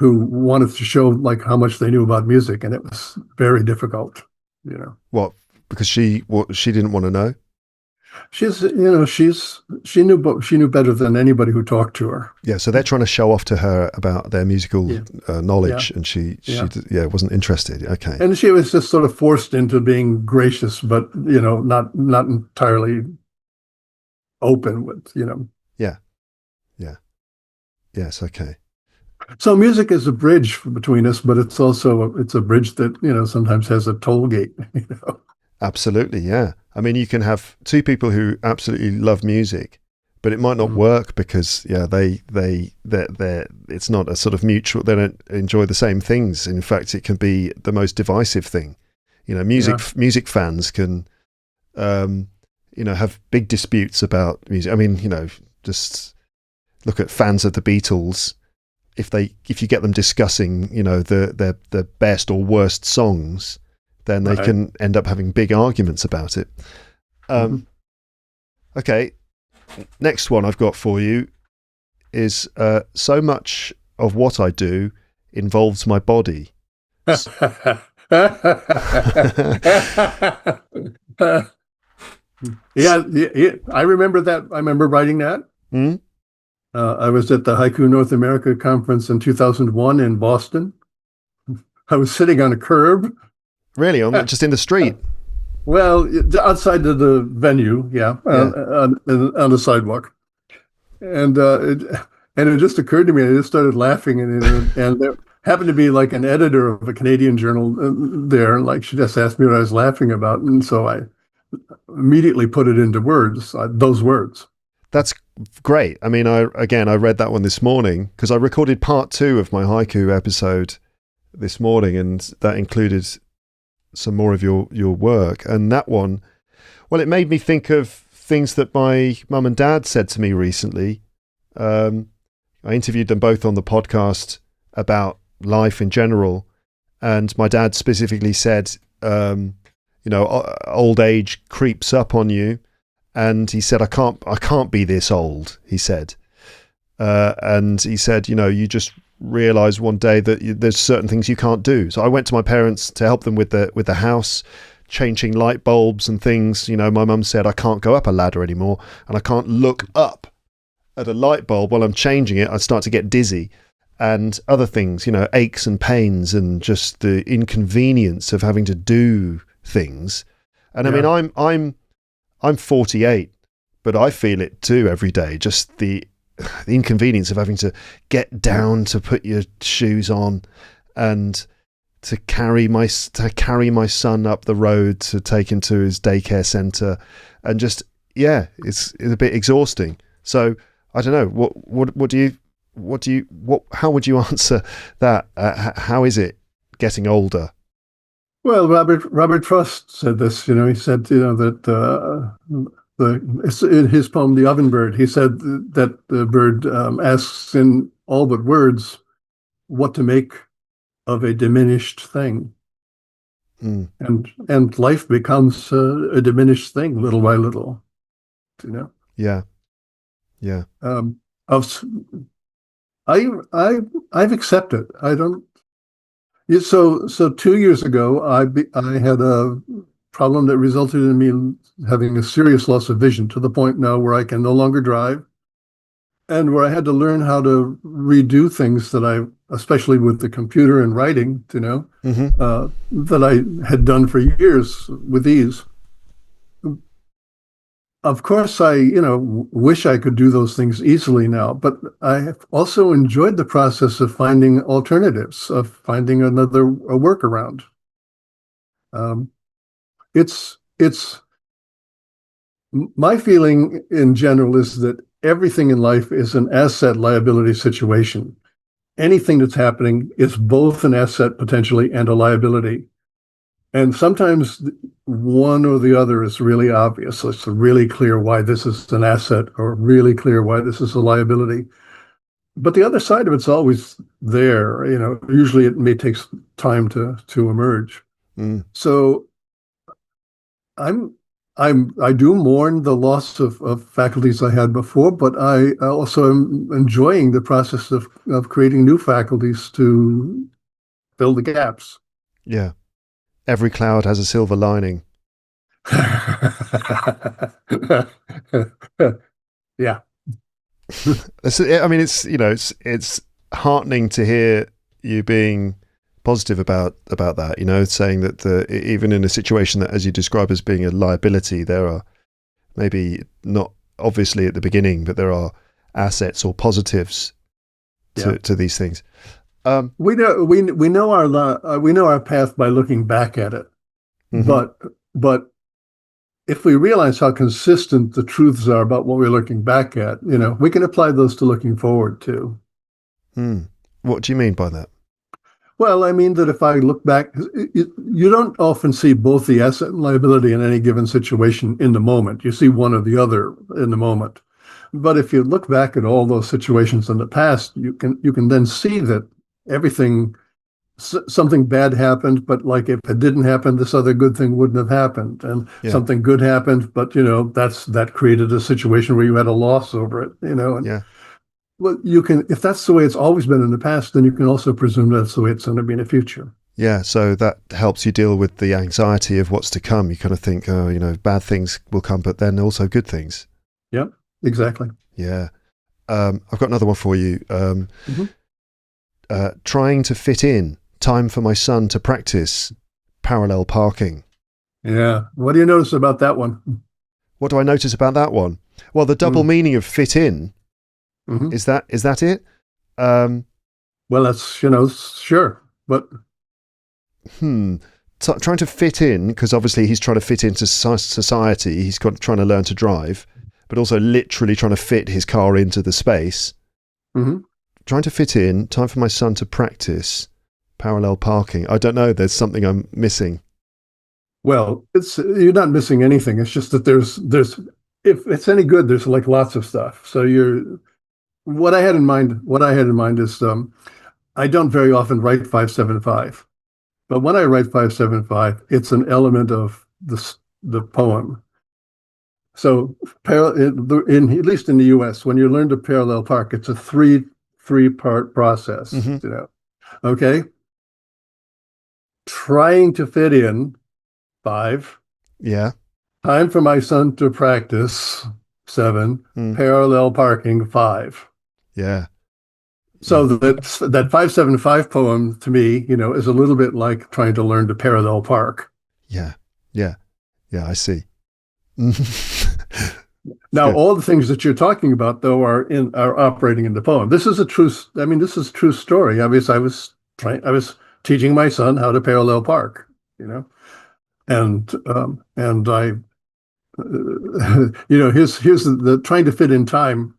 wanted to show how much they knew about music, and it was very difficult. What? Because she didn't want to know. She knew better than anybody who talked to her. Yeah, so they're trying to show off to her about their musical knowledge, and she wasn't interested. Okay, and she was just sort of forced into being gracious, but not entirely open with. Yeah. Yes. Okay. So music is a bridge between us, but it's also a bridge that sometimes has a toll gate. Absolutely, yeah. I mean, you can have two people who absolutely love music, but it might not work because it's not a sort of mutual. They don't enjoy the same things. In fact, it can be the most divisive thing. Music fans can, have big disputes about music. I mean, just look at fans of the Beatles. If you get them discussing, the best or worst songs, then they can end up having big arguments about it. Okay, next one I've got for you is so much of what I do involves my body. Yeah, I remember that. I remember writing that. Mm-hmm. I was at the Haiku North America conference in 2001 in Boston. I was sitting on a curb. Really? Just in the street? Well, outside of the venue, on the sidewalk. And it just occurred to me, I just started laughing, and there happened to be an editor of a Canadian journal there, she just asked me what I was laughing about, and so I immediately put it into words, those words. That's great. I mean, I read that one this morning because I recorded part 2 of my haiku episode this morning, and that included some more of your work. And that one, well, it made me think of things that my mum and dad said to me recently. I interviewed them both on the podcast about life in general, and my dad specifically said, old age creeps up on you. And he said, I can't be this old, he said. And he said, you just realize one day that there's certain things you can't do. So I went to my parents to help them with the house, changing light bulbs and things. My mum said I can't go up a ladder anymore, and I can't look up at a light bulb while I'm changing it. I start to get dizzy, and other things, aches and pains, and just the inconvenience of having to do things. And I mean, I'm 48, but I feel it too every day. Just the inconvenience of having to get down to put your shoes on, and to carry my son up the road to take him to his daycare centre, and just it's a bit exhausting. So I don't know. How would you answer that? How is it getting older? Well, Robert Frost said this. He said that it's in his poem "The Ovenbird." He said that the bird asks in all but words what to make of a diminished thing, and life becomes a diminished thing little by little. Yeah, yeah. I've accepted. I don't. So 2 years ago, I had a problem that resulted in me having a serious loss of vision, to the point now where I can no longer drive, and where I had to learn how to redo things especially with the computer and writing, that I had done for years with ease. Of course, I, wish I could do those things easily now, but I have also enjoyed the process of finding alternatives, of finding a workaround. It's my feeling in general is that everything in life is an asset liability situation. Anything that's happening is both an asset potentially and a liability. And sometimes one or the other is really obvious. It's really clear why this is an asset, or really clear why this is a liability. But the other side of it's always there. Usually it may take time to emerge. So I do mourn the loss of faculties I had before, but I also am enjoying the process of creating new faculties to fill the gaps. Yeah. Every cloud has a silver lining. Yeah. I mean, it's heartening to hear you being positive about that, saying that even in a situation that, as you describe as being a liability, there are maybe not obviously at the beginning, but there are assets or positives to these things. We know our path by looking back at it, but if we realize how consistent the truths are about what we're looking back at, we can apply those to looking forward too. What do you mean by that? Well, I mean that if I look back, you don't often see both the asset and liability in any given situation in the moment. You see one or the other in the moment. But if you look back at all those situations in the past, you can then see that something bad happened, but like if it didn't happen, this other good thing wouldn't have happened. And something good happened, but that created a situation where you had a loss over it, and well, you can, if that's the way it's always been in the past, then you can also presume that's the way it's going to be in the future. Yeah, so that helps you deal with the anxiety of what's to come. You kind of think, bad things will come, but then also good things. Yep, exactly. Yeah. I've got another one for you. Trying to fit in, time for my son to practice parallel parking. Yeah. What do you notice about that one? What do I notice about that one? Well, the double meaning of fit in, is that it? Well, that's, sure, but trying to fit in, because obviously he's trying to fit into society. He's trying to learn to drive, but also literally trying to fit his car into the space. Trying to fit in, time for my son to practice parallel parking. I don't know. There's something I'm missing. Well, you're not missing anything. It's just that there's if it's any good, there's like lots of stuff. So what I had in mind is I don't very often write 575, but when I write 575, it's an element of the poem. So at least in the U.S., when you learn to parallel park, it's a three-part process. Hmm. Okay, trying to fit in 5, Yeah. time for my son to practice 7, Mm. parallel parking 5. Yeah. So Yeah. that 575 poem to me, is a little bit like trying to learn to parallel park. Yeah. Yeah. Yeah. I see. It's Now, good. all the things that you're talking about, though, are operating in the poem. This is a true. I mean, this is a true story. I was teaching my son how to parallel park, and I, here's the trying to fit in time.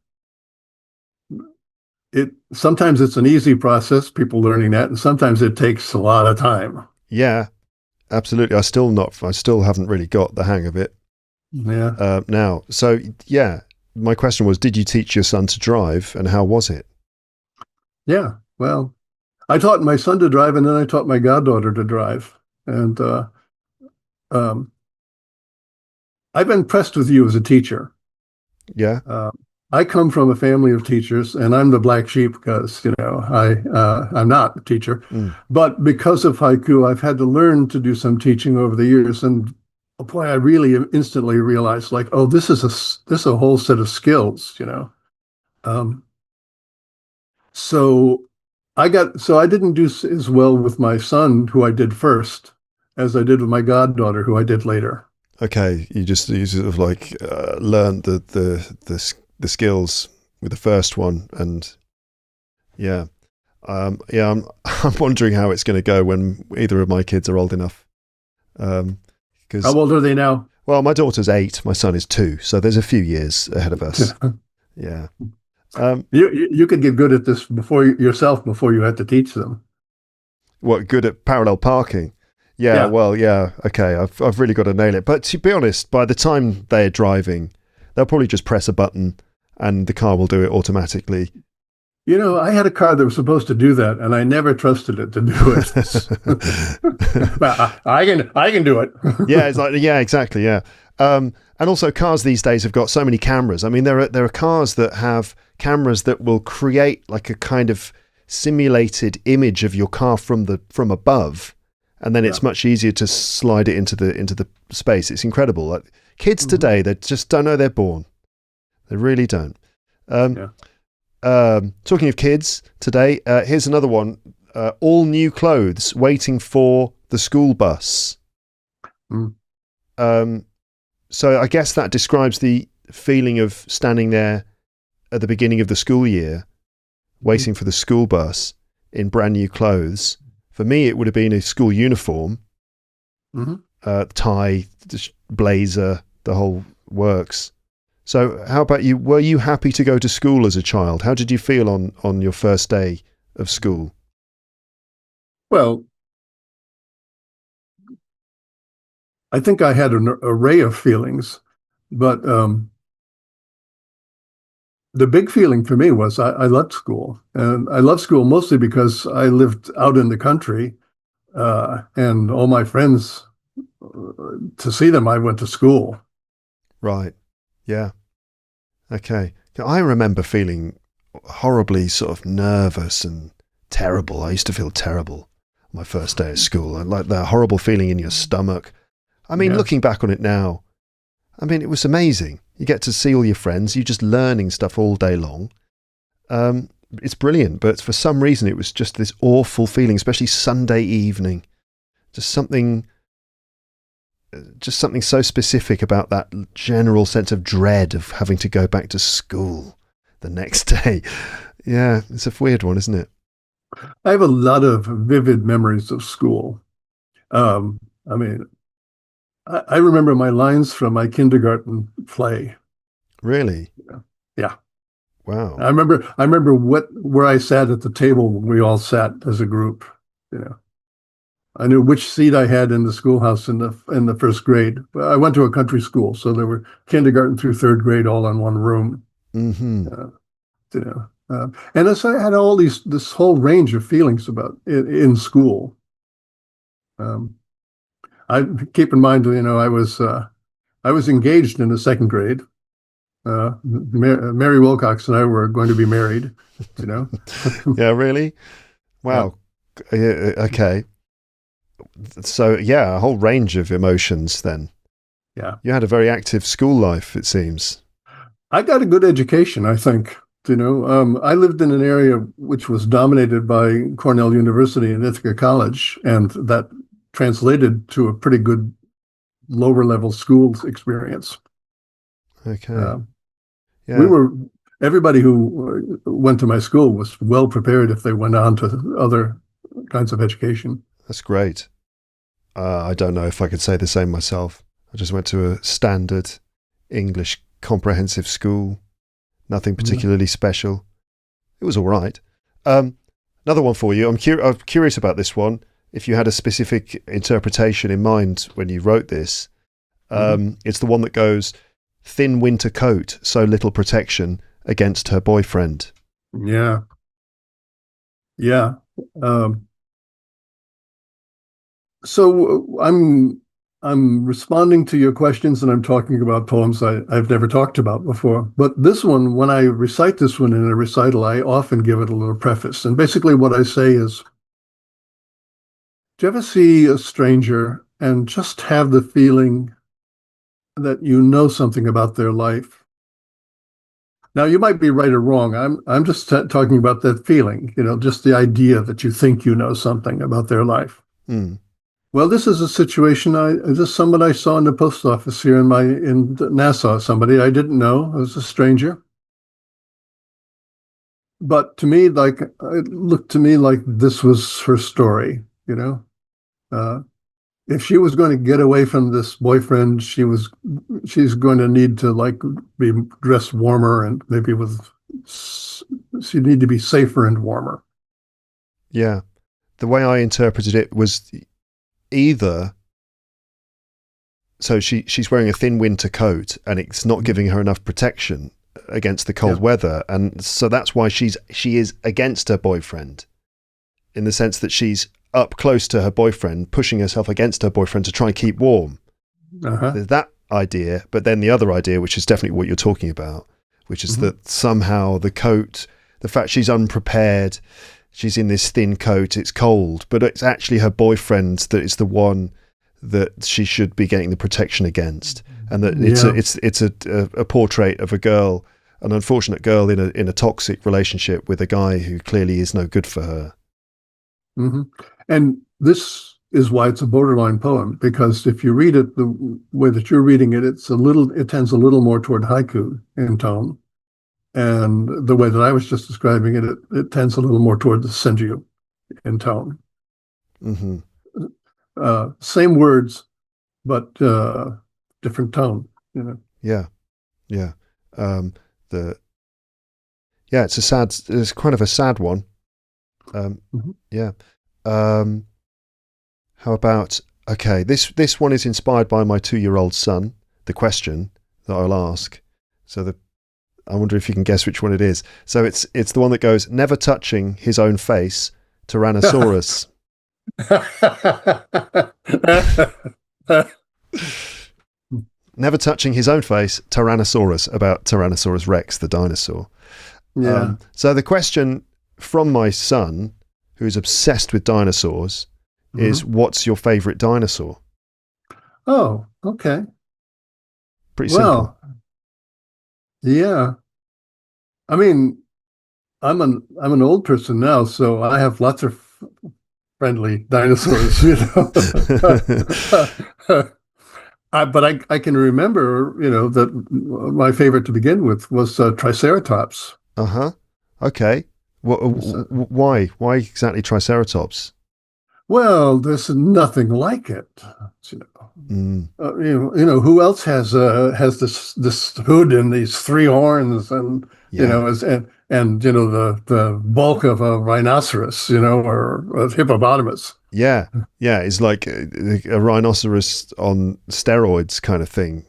Sometimes it's an easy process, people learning that, and sometimes it takes a lot of time. Yeah. Absolutely. I still haven't really got the hang of it Yeah, now. So yeah, my question was, did you teach your son to drive, and how was it? yeah. Well, I taught my son to drive, and then I taught my goddaughter to drive, and um, I've been impressed with you as a teacher. Yeah. Uh, I come from a family of teachers, and I'm the black sheep because I'm not a teacher. Mm. But because of haiku, I've had to learn to do some teaching over the years, and boy, I really instantly realized, like, oh, this is a whole set of skills. Um, so I didn't do as well with my son, who I did first, as I did with my goddaughter, who I did later. Okay. You sort of like learned the skills with the first one, and yeah. Yeah, I'm wondering how it's going to go when either of my kids are old enough. How Because, old are they now? well, my daughter's 8, my son is 2, so there's a few years ahead of us. Yeah. Um, You could get good at this before you had to teach them. what, good at parallel parking? Yeah. Yeah. Well, yeah. Okay. I've really got to nail it. But to be honest, by the time they're driving, they'll probably just press a button, and the car will do it automatically. I had a car that was supposed to do that, and I never trusted it to do it. But I can do it. Yeah, it's like, yeah, exactly, yeah. And also, cars these days have got so many cameras. I mean, there are cars that have cameras that will create like a kind of simulated image of your car from above, and then Yeah. it's much easier to slide it into the space. It's incredible. Like, kids today, they just don't know they're born. They really don't. Um, Yeah. Talking of kids today, here's another one. All new clothes, waiting for the school bus. Mm. So I guess that describes the feeling of standing there at the beginning of the school year, waiting for the school bus in brand new clothes. For me, it would have been a school uniform, Mm-hmm. tie, blazer, the whole works. So how about you? Were you happy to go to school as a child? How did you feel on your first day of school? Well, I think I had an array of feelings, but the big feeling for me was I loved school, and I loved school mostly because I lived out in the country, and all my friends, to see them, I went to school. Right. Yeah. Okay. I remember feeling horribly sort of nervous and terrible. I used to feel terrible my first day of school, and like that horrible feeling in your stomach. I mean, Yeah. looking back on it now, I mean, it was amazing. You get to see all your friends. You're just learning stuff all day long. It's brilliant, but for some reason, it was just this awful feeling, especially Sunday evening. Just something so specific about that general sense of dread of having to go back to school the next day. Yeah, it's a weird one, isn't it? I have a lot of vivid memories of school. I mean, I remember my lines from my kindergarten play. Really? Yeah. Wow. I remember where I sat at the table when we all sat as a group. You know, I knew which seat I had in the schoolhouse in the first grade. I went to a country school, so there were kindergarten through third grade all in one room. Mm-hmm. Uh, and as I had this whole range of feelings about in school. Um, I keep in mind, I was I was engaged in the second grade. Mary Wilcox and I were going to be married, you know. Yeah, really? Yeah, Wow. Okay. So, yeah, a whole range of emotions then. yeah. You had a very active school life, it seems. I got a good education, I think. I lived in an area which was dominated by Cornell University and Ithaca College, and that translated to a pretty good lower level schools experience. Okay. Uh, we Yeah, were Everybody who went to my school was well prepared if they went on to other kinds of education. that's great. I don't know if I could say the same myself. I just went to a standard English comprehensive school. Nothing particularly special. It was all right. Another one for you. I'm curious about this one. If you had a specific interpretation in mind when you wrote this, it's the one that goes, thin winter coat, so little protection against her boyfriend. Yeah, yeah. Um, so I'm responding to your questions and I'm talking about poems I've never talked about before. But this one, when I recite this one in a recital, I often give it a little preface. And basically what I say is, do you ever see a stranger and just have the feeling that you know something about their life? Now, you might be right or wrong. I'm just talking about that feeling, just the idea that you think you know something about their life. Mm. Well, this is a situation. This is someone I saw in the post office here in Nassau. Somebody I didn't know. It was a stranger. But to me, it looked to me like this was her story. Uh, if she was going to get away from this boyfriend, she's going to need to be dressed warmer and maybe she'd need to be safer and warmer. Yeah. The way I interpreted it was either, so she's wearing a thin winter coat and it's not giving her enough protection against the cold weather, and so that's why she is against her boyfriend, in the sense that she's up close to her boyfriend, pushing herself against her boyfriend to try and keep warm. There's that idea, but then the other idea, which is definitely what you're talking about, which is that somehow the coat, the fact she's unprepared, she's in this thin coat, it's cold, but it's actually her boyfriend that is the one that she should be getting the protection against, and that it's a portrait of a girl, an unfortunate girl in a toxic relationship with a guy who clearly is no good for her. Mm-hmm. And this is why it's a borderline poem, because if you read it the way that you're reading it, it tends a little more toward haiku in tone. And the way that I was just describing it, it tends a little more toward the senryu in tone. Mm-hmm. Same words, but different tone. Yeah, yeah. It's kind of a sad one. Yeah. How about, okay, this one is inspired by my 2-year-old son, the question that I'll ask. So I wonder if you can guess which one it is. So it's the one that goes, never touching his own face, Tyrannosaurus. Never touching his own face, Tyrannosaurus, about Tyrannosaurus Rex, the dinosaur. Yeah. So the question from my son, who's obsessed with dinosaurs, is, what's your favorite dinosaur? Oh, okay. Pretty simple. Yeah. I mean, I'm an old person now, so I have lots of friendly dinosaurs, but I can remember, that my favorite to begin with was Triceratops. Okay. Why? Why exactly Triceratops? Well, there's nothing like it. Who else has this hood and these 3 horns and the bulk of a rhinoceros, or a hippopotamus. Yeah, it's like a rhinoceros on steroids kind of thing.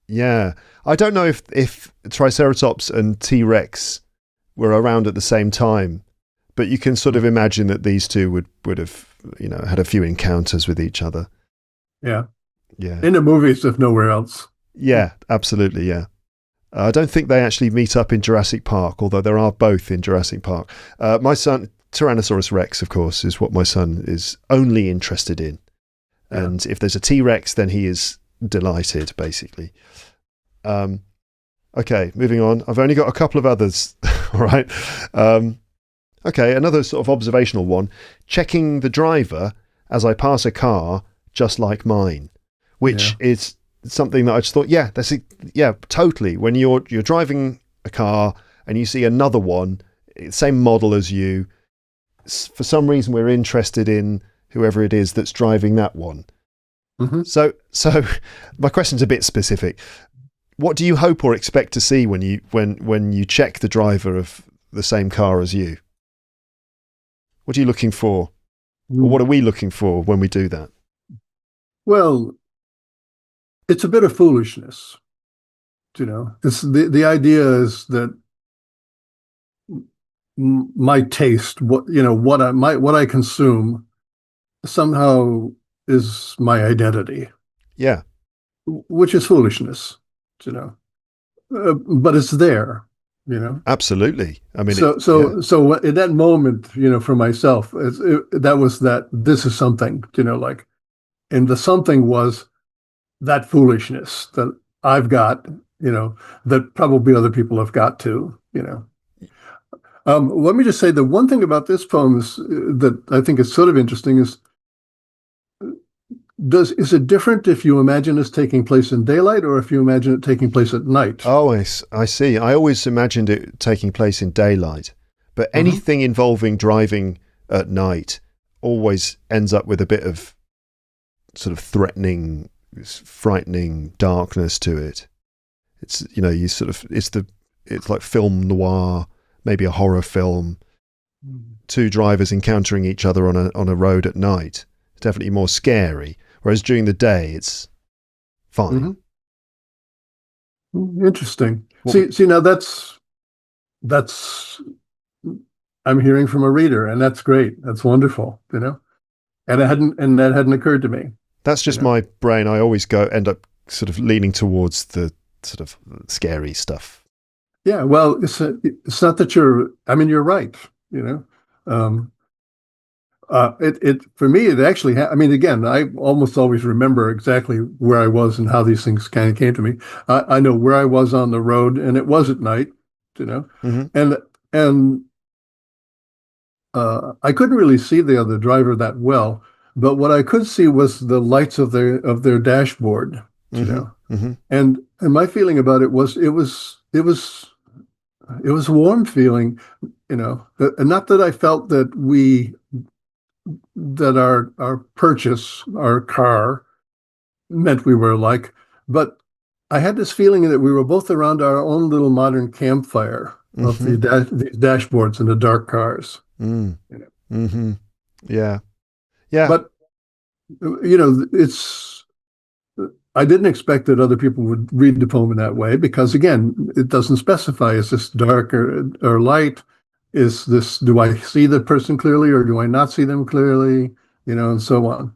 Yeah. I don't know if Triceratops and T-Rex were around at the same time, but you can sort of imagine that these two would have had a few encounters with each other. Yeah. Yeah. In the movies, if nowhere else. Yeah, absolutely. Yeah. I don't think they actually meet up in Jurassic Park, although there are both in Jurassic Park. My son, Tyrannosaurus Rex, of course, is what my son is only interested in. Yeah. And if there's a T-Rex, then he is delighted, basically. Okay, moving on. I've only got a couple of others. All right. Okay, another sort of observational one. Checking the driver as I pass a car just like mine, which is something that I just thought, totally. When you're driving a car and you see another one, same model as you, for some reason we're interested in whoever it is that's driving that one. Mm-hmm. So my question's a bit specific. What do you hope or expect to see when you check the driver of the same car as you? What are you looking for? Or what are we looking for when we do that? Well, it's a bit of foolishness, you know. It's the idea is that my taste, what I consume, somehow is my identity. Yeah, Which is foolishness, you know. But it's there, you know. absolutely. I mean, So in that moment, you know, for myself, this is something, you know, like, and the something was that foolishness that I've got, you know, that probably other people have got too, you know. Let me just say the one thing about this poem is that I think is sort of interesting is it different if you imagine this taking place in daylight or if you imagine it taking place at night? Oh, I see. I always imagined it taking place in daylight, but anything involving driving at night always ends up with a bit of sort of threatening, frightening darkness to it. It's, you know, it's like film noir, maybe a horror film. Two drivers encountering each other on a road at night. It's definitely more scary. Whereas during the day, it's fine. Interesting. See, now that's I'm hearing from a reader, and that's great. That's wonderful, you know. And that hadn't occurred to me. That's just my brain. I always end up sort of leaning towards the sort of scary stuff. Yeah, well, it's not that you're right, you know. For me, it actually, I mean, again, I almost always remember exactly where I was and how these things kind of came to me. I know where I was on the road, and it was at night, you know, and I couldn't really see the other driver that well, but what I could see was the lights of their dashboard, you know, and my feeling about it was it was a warm feeling, you know, and not that I felt that our purchase, our car, meant we were alike, but I had this feeling that we were both around our own little modern campfire of the dashboards and the dark cars. You know? Yeah. But you know, I didn't expect that other people would read the poem in that way because, again, it doesn't specify is this dark or light. Is this, do I see the person clearly or do I not see them clearly? You know, and so on.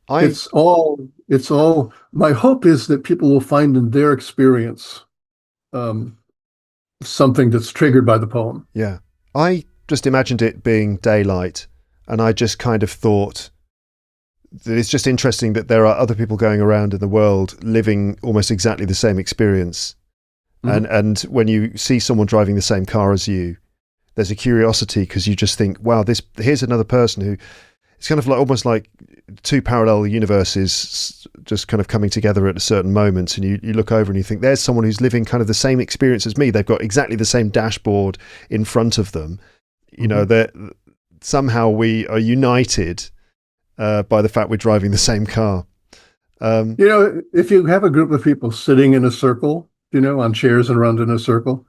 It's all, my hope is that people will find in their experience something that's triggered by the poem. Yeah. I just imagined it being daylight, and I just kind of thought that it's just interesting that there are other people going around in the world living almost exactly the same experience. And when you see someone driving the same car as you, there's a curiosity because you just think, wow, here's another person who, it's kind of like almost like two parallel universes just kind of coming together at a certain moment. And you look over and you think, there's someone who's living kind of the same experience as me. They've got exactly the same dashboard in front of them. You know, that somehow we are united by the fact we're driving the same car. You know, if you have a group of people sitting in a circle, you know, on chairs and around in a circle,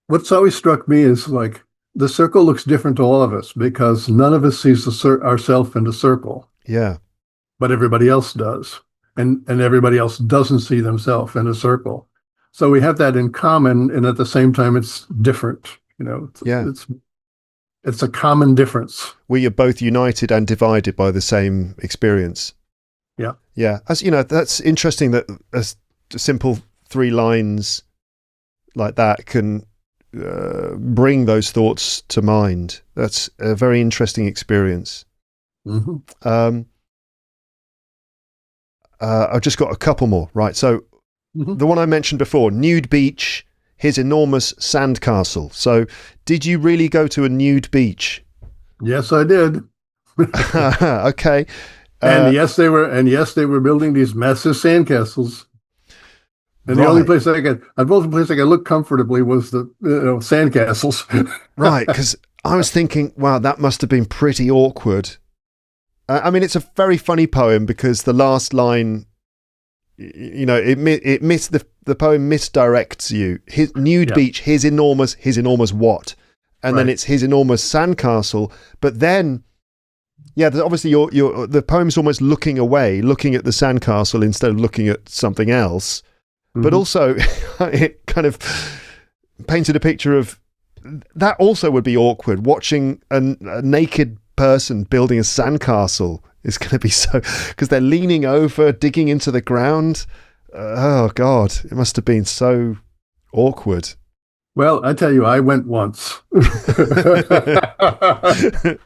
what's always struck me is like the circle looks different to all of us because none of us sees ourselves in the circle. Yeah. But everybody else does. And everybody else doesn't see themselves in a circle. So we have that in common, and at the same time, it's different. You know, it's a common difference. We are both united and divided by the same experience. Yeah. Yeah. As you know, that's interesting that a simple 3 lines like that can bring those thoughts to mind. That's a very interesting experience. Hmm. I've just got a couple more. Right. So Hmm. the one I mentioned before, nude beach, his enormous sandcastle. So did you really go to a nude beach? Yes, I did. Okay. And Uh, yes, they were building these massive sandcastles. And the only right. place I could look comfortably was the sandcastles. Right. Because I was thinking, wow, that must have been pretty awkward. I mean, it's a very funny poem because the last line, the poem misdirects you. His nude Yeah, beach, his enormous what? And then right. it's his enormous sandcastle. But then, yeah, obviously the poem's almost looking away, looking at the sandcastle instead of looking at something else. But Hmm. also, it kind of painted a picture of that. Also, would be awkward watching a naked person building a sandcastle. Is going to be so because they're leaning over, digging into the ground. Oh God, it must have been so awkward. Well, I tell you, I went once.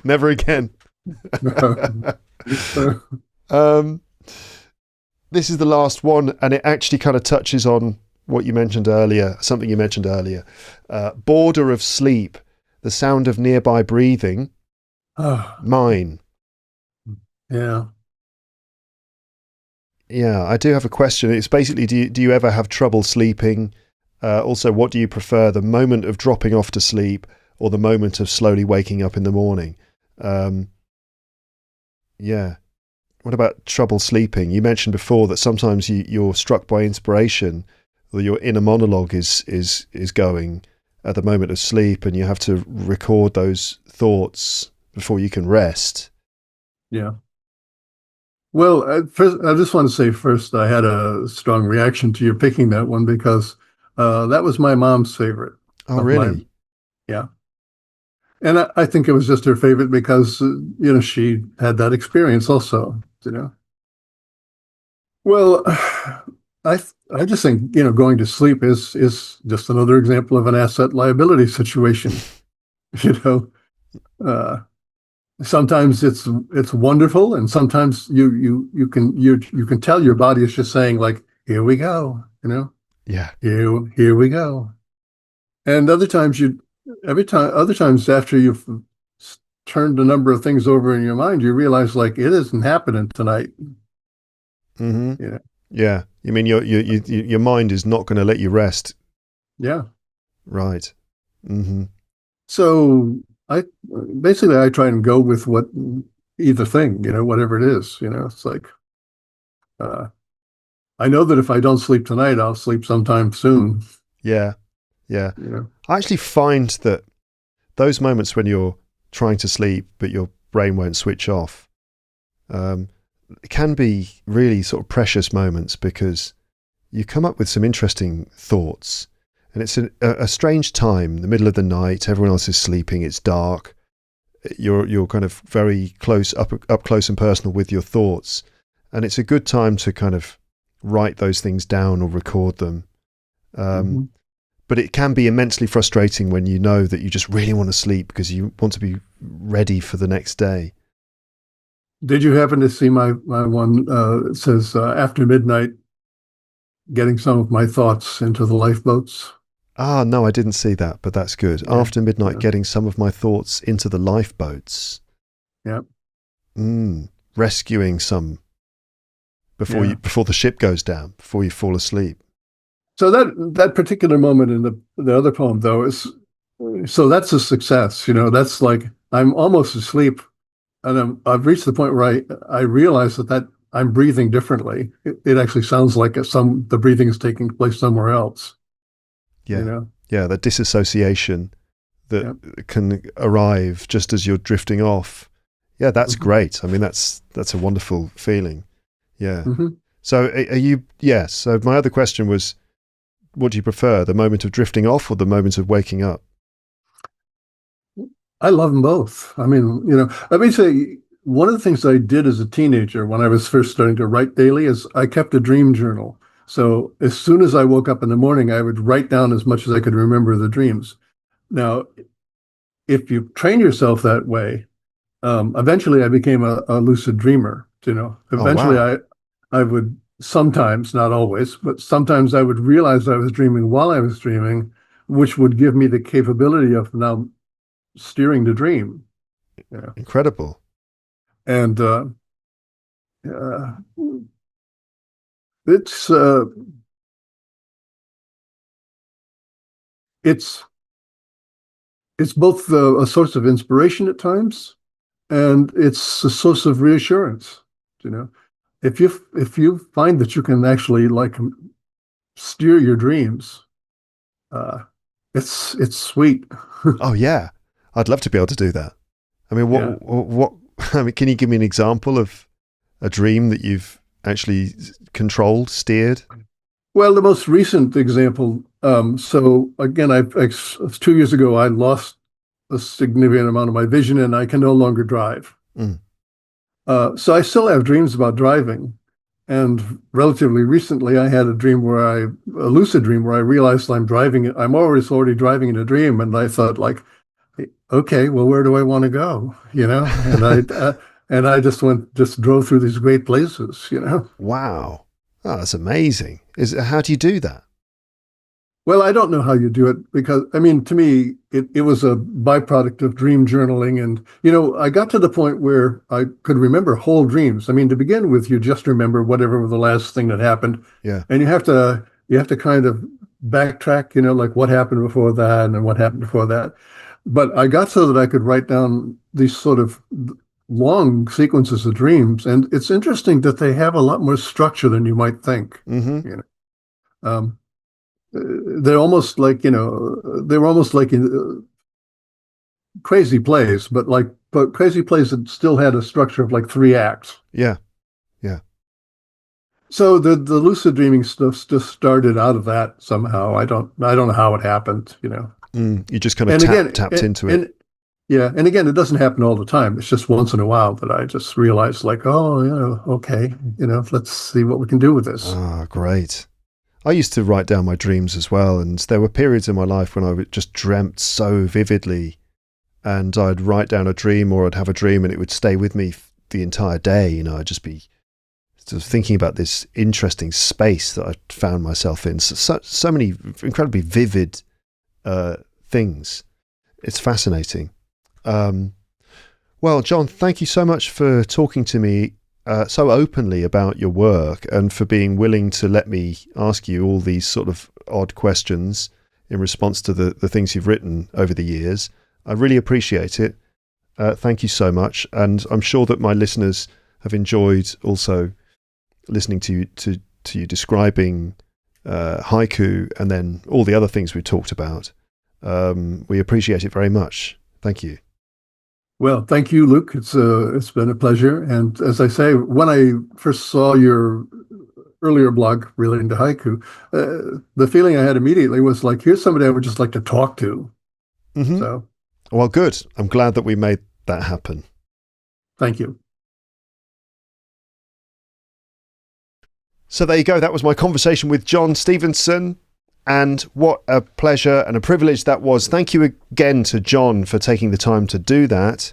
Never again. um, this is the last one, and it actually kind of touches on what you mentioned earlier, something you mentioned earlier. Border of sleep, the sound of nearby breathing, Oh, mine. yeah. Yeah, I do have a question. It's basically, do you ever have trouble sleeping? Also, what do you prefer, the moment of dropping off to sleep or the moment of slowly waking up in the morning? Yeah. What about trouble sleeping? You mentioned before that sometimes you're struck by inspiration, or your inner monologue is going at the moment of sleep, and you have to record those thoughts before you can rest. Yeah. Well, first, I just want to say first, I had a strong reaction to your picking that one because that was my mom's favorite Oh, of mine. really? Yeah. And I think it was just her favorite because, she had that experience also, you know. Well, I I just think, going to sleep is just another example of an asset liability situation. You know, uh, sometimes it's wonderful, and sometimes you can tell your body is just saying like, here we go, Yeah. here we go. And other times after you've turned a number of things over in your mind, you realize like it isn't happening tonight. Mm-hmm. You know? Yeah. You mean your mind is not going to let you rest, Yeah. right? Mm-hmm. So I try and go with what either thing, whatever it is, it's like, uh, I know that if I don't sleep tonight, I'll sleep sometime soon, Yeah. Yeah. you know. I actually find that those moments when you're trying to sleep but your brain won't switch off, it can be really sort of precious moments because you come up with some interesting thoughts, and it's a strange time, the middle of the night, everyone else is sleeping, it's dark, you're kind of very close up close and personal with your thoughts, and it's a good time to kind of write those things down or record them. Um, Mhm. but it can be immensely frustrating when you know that you just really want to sleep because you want to be ready for the next day. Did you happen to see my one? It says after midnight, getting some of my thoughts into the lifeboats. Ah, no, I didn't see that, but that's good. Yeah, After midnight, yeah, getting some of my thoughts into the lifeboats. yeah, Rescuing some yeah. before the ship goes down, before you fall asleep. So that particular moment in the other poem, though, is so that's a success. That's like I'm almost asleep, and I've reached the point where I realize that I'm breathing differently. It actually sounds like the breathing is taking place somewhere else. You Yeah, know. yeah, the disassociation that Yeah. can arrive just as you're drifting off. Yeah, that's Hmm. great. I mean, that's a wonderful feeling. Yeah. Hmm. So are you? Yeah. So my other question was, what do you prefer, the moment of drifting off or the moment of waking up? I love them both. I mean, let me say. one of the things I did as a teenager when I was first starting to write daily is I kept a dream journal. So as soon as I woke up in the morning, I would write down as much as I could remember the dreams. Now, if you train yourself that way, eventually I became a lucid dreamer. Oh, Eventually wow. I would sometimes, not always, but sometimes I would realize I was dreaming while I was dreaming, which would give me the capability of now steering the dream. Yeah. Incredible. And uh, it's uh, it's it's both a source of inspiration at times, and it's a source of reassurance. You know, if you find that you can actually like steer your dreams, uh, it's sweet. Oh, yeah. I'd love to be able to do that. I mean, Yeah. what, I mean, can you give me an example of a dream that you've actually controlled, steered? Well, the most recent example. So again, 2 years ago, I lost a significant amount of my vision, and I can no longer drive. Mm. So I still have dreams about driving. And relatively recently, I had a lucid dream where I realized I'm driving. I'm already driving in a dream, and I thought, like, okay, well, where do I want to go? And I just drove through these great places. Wow. Oh, that's amazing. How do you do that? Well, I don't know how you do it because, I mean, to me, it was a byproduct of dream journaling. And, I got to the point where I could remember whole dreams. I mean, to begin with, you just remember whatever the last thing that happened. Yeah. And you have to kind of backtrack, like what happened before that and then what happened before that. But I got so that I could write down these sort of long sequences of dreams. And it's interesting that they have a lot more structure than you might think. Mm-hmm. Um, they're almost like they were almost like crazy plays, but crazy plays that still had a structure of like three acts. Yeah. Yeah. So the lucid dreaming stuff just started out of that somehow. I don't know how it happened. You just kind of And again, tapped into it. and yeah, and again, it doesn't happen all the time. It's just once in a while that I just realize, like, oh, okay, let's see what we can do with this. Ah, great. I used to write down my dreams as well, and there were periods in my life when I just dreamt so vividly, and I'd write down a dream, or I'd have a dream and it would stay with me the entire day. I'd just be sort of thinking about this interesting space that I found myself in. So many incredibly vivid things. It's fascinating. Well, John, thank you so much for talking to me so openly about your work, and for being willing to let me ask you all these sort of odd questions in response to the things you've written over the years. I really appreciate it. Thank you so much. And I'm sure that my listeners have enjoyed also listening to you describing haiku and then all the other things we talked about. We appreciate it very much. Thank you. Well, thank you, Luke. It's been a pleasure. And as I say, when I first saw your earlier blog relating to haiku, the feeling I had immediately was like, here's somebody I would just like to talk to. Mm-hmm. So, well, good. I'm glad that we made that happen. thank you. So there you go. That was my conversation with John Stevenson. And what a pleasure and a privilege that was. Thank you again to John for taking the time to do that.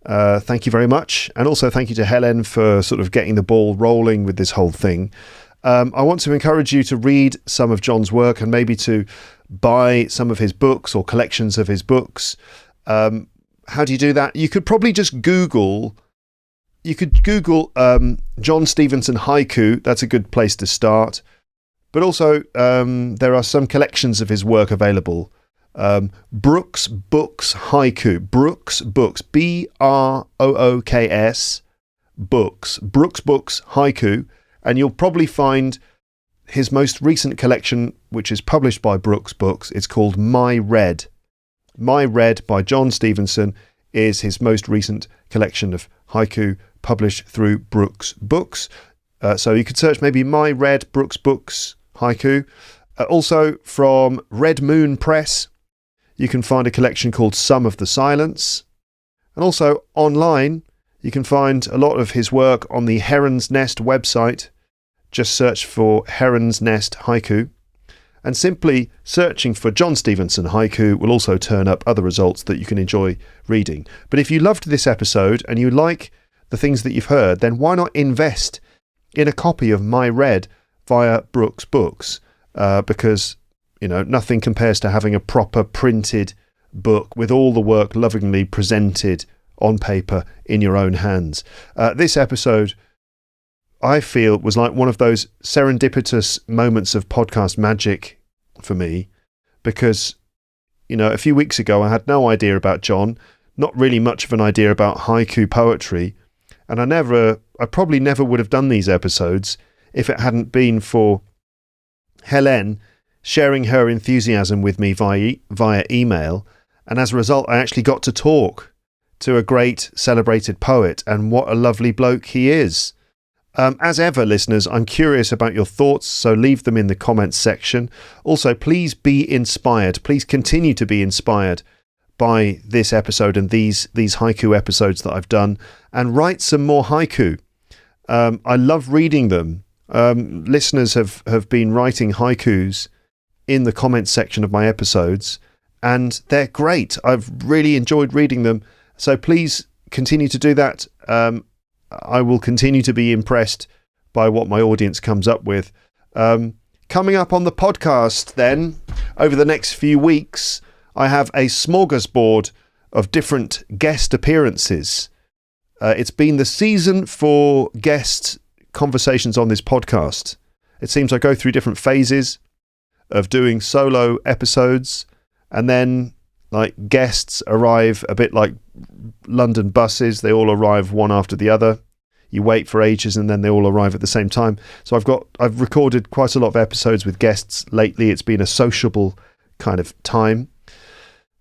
Thank you very much. And also thank you to Helen for sort of getting the ball rolling with this whole thing. I want to encourage you to read some of John's work and maybe to buy some of his books or collections of his books. How do you do that? You could probably just Google John Stevenson haiku. That's a good place to start. But also, there are some collections of his work available. Brooks Books Haiku. Brooks Books. Brooks Books. Brooks Books Haiku. And you'll probably find his most recent collection, which is published by Brooks Books. It's called My Red. My Red by John Stevenson is his most recent collection of haiku published through Brooks Books. So you could search maybe My Red Brooks Books haiku. Also from Red Moon Press, you can find a collection called Some of the Silence. And also online, You can find a lot of his work on the Heron's Nest website. Just search for Heron's Nest Haiku. And simply searching for John Stevenson Haiku will also turn up other results that you can enjoy reading. But if you loved this episode and you like the things that you've heard, then why not invest in a copy of My Read via Brooks Books? Because, nothing compares to having a proper printed book with all the work lovingly presented on paper in your own hands. This episode, I feel, was like one of those serendipitous moments of podcast magic for me, because, a few weeks ago I had no idea about John, not really much of an idea about haiku poetry, and I probably never would have done these episodes if it hadn't been for Helen sharing her enthusiasm with me via email, and as a result I actually got to talk to a great celebrated poet, and what a lovely bloke he is. As ever, listeners, I'm curious about your thoughts, so leave them in the comments section. Also, please be inspired. Please continue to be inspired by this episode and these haiku episodes that I've done, and write some more haiku. I love reading them. Listeners have been writing haikus in the comments section of my episodes, and they're great. I've really enjoyed reading them. So please continue to do that. I will continue to be impressed by what my audience comes up with. Coming up on the podcast then, over the next few weeks, I have a smorgasbord of different guest appearances. It's been the season for guest conversations on this podcast. It seems I go through different phases of doing solo episodes, and then guests arrive a bit like London buses. They all arrive one after the other. You wait for ages and then they all arrive at the same time. So I've recorded quite a lot of episodes with guests lately. It's been a sociable kind of time.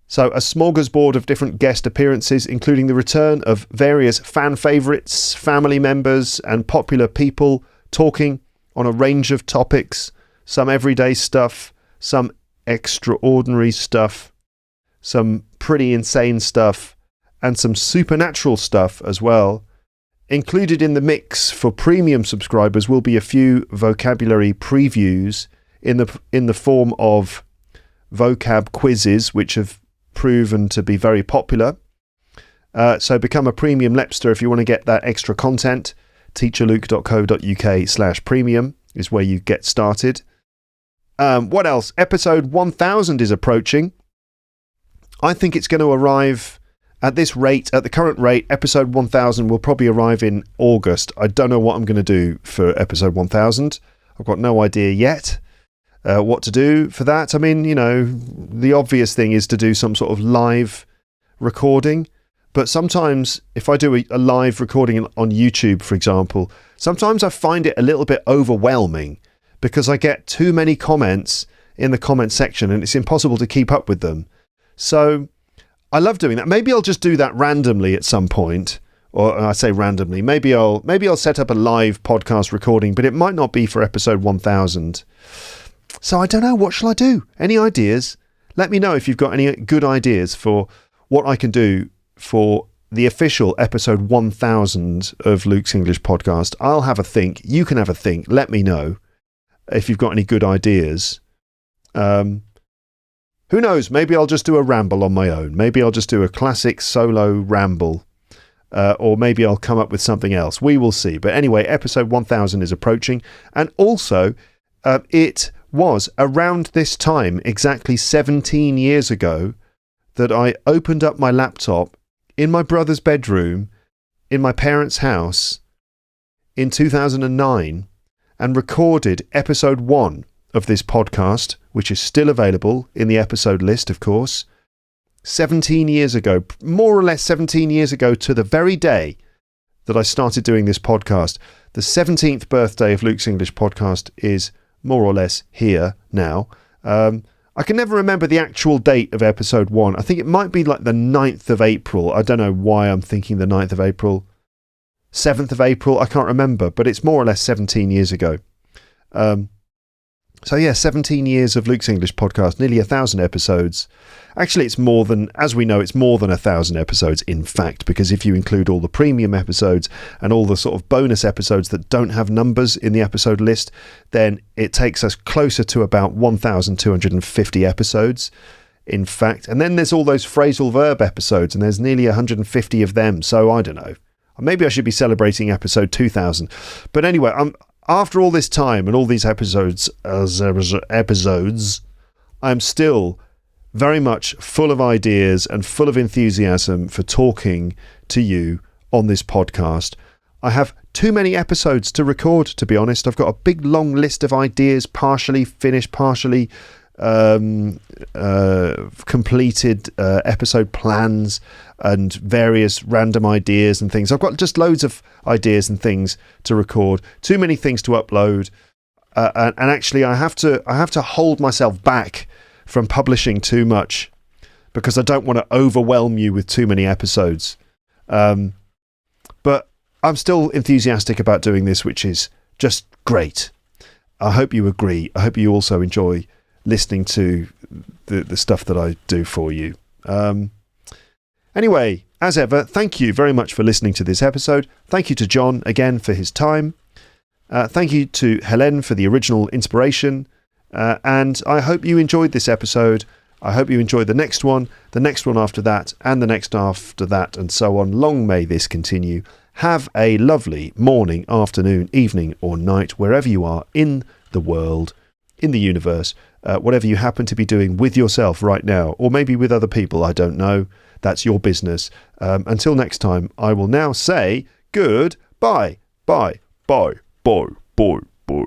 So a smorgasbord of different guest appearances, including the return of various fan favourites, family members and popular people talking on a range of topics, some everyday stuff, some extraordinary stuff, some pretty insane stuff, and some supernatural stuff as well. Included in the mix for premium subscribers will be a few vocabulary previews in the form of vocab quizzes, which have proven to be very popular. So become a premium Lepster if you want to get that extra content. teacherluke.co.uk/premium is where you get started. What else? Episode 1000 is approaching. I think it's going to arrive at this rate, at the current rate. Episode 1000 will probably arrive in August. I don't know what I'm going to do for episode 1000. I've got no idea yet what to do for that. I mean, the obvious thing is to do some sort of live recording. But sometimes if I do a live recording on YouTube, for example, sometimes I find it a little bit overwhelming because I get too many comments in the comment section and it's impossible to keep up with them. So I love doing that. Maybe I'll just do that randomly at some point, or I say randomly. Maybe I'll set up a live podcast recording, but it might not be for episode 1000. So I don't know. What shall I do? Any ideas? Let me know if you've got any good ideas for what I can do for the official episode 1000 of Luke's English Podcast. I'll have a think. You can have a think. Let me know if you've got any good ideas. Who knows? Maybe I'll just do a ramble on my own. Maybe I'll just do a classic solo ramble. Or maybe I'll come up with something else. We will see. But anyway, episode 1000 is approaching. And also, it was around this time, exactly 17 years ago, that I opened up my laptop in my brother's bedroom in my parents' house in 2009 and recorded episode 1 of this podcast, which is still available in the episode list, of course. 17 years ago, more or less 17 years ago to the very day that I started doing this podcast. The 17th birthday of Luke's English Podcast is more or less here now. I can never remember the actual date of episode 1. I think it might be like the 9th of April. I don't know why I'm thinking the 9th of April. 7th of April, I can't remember, but it's more or less 17 years ago. So yeah, 17 years of Luke's English podcast, nearly 1,000 episodes. Actually, it's more than, as we know, it's more than 1,000 episodes, in fact, because if you include all the premium episodes and all the sort of bonus episodes that don't have numbers in the episode list, then it takes us closer to about 1,250 episodes, in fact. And then there's all those phrasal verb episodes, and there's nearly 150 of them. So I don't know. Maybe I should be celebrating episode 2,000. But anyway, after all this time and all these episodes, I'm still very much full of ideas and full of enthusiasm for talking to you on this podcast. I have too many episodes to record, to be honest. I've got a big long list of ideas, partially finished, partially completed episode plans and various random ideas and things. I've got just loads of ideas and things to record, too many things to upload, and actually I have to hold myself back from publishing too much because I don't want to overwhelm you with too many episodes. But I'm still enthusiastic about doing this, which is just great. I hope you agree. I hope you also enjoy listening to the stuff that I do for you. Anyway, as ever, thank you very much for listening to this episode. Thank you to John again for his time. Thank you to Helen for the original inspiration. And I hope you enjoyed this episode. I hope you enjoy the next one after that, and the next after that, and so on. Long may this continue. Have a lovely morning, afternoon, evening, or night, wherever you are in the world, in the universe, whatever you happen to be doing with yourself right now, or maybe with other people, I don't know. That's your business. Until next time, I will now say goodbye. Bye, bye, bye, bye, bye.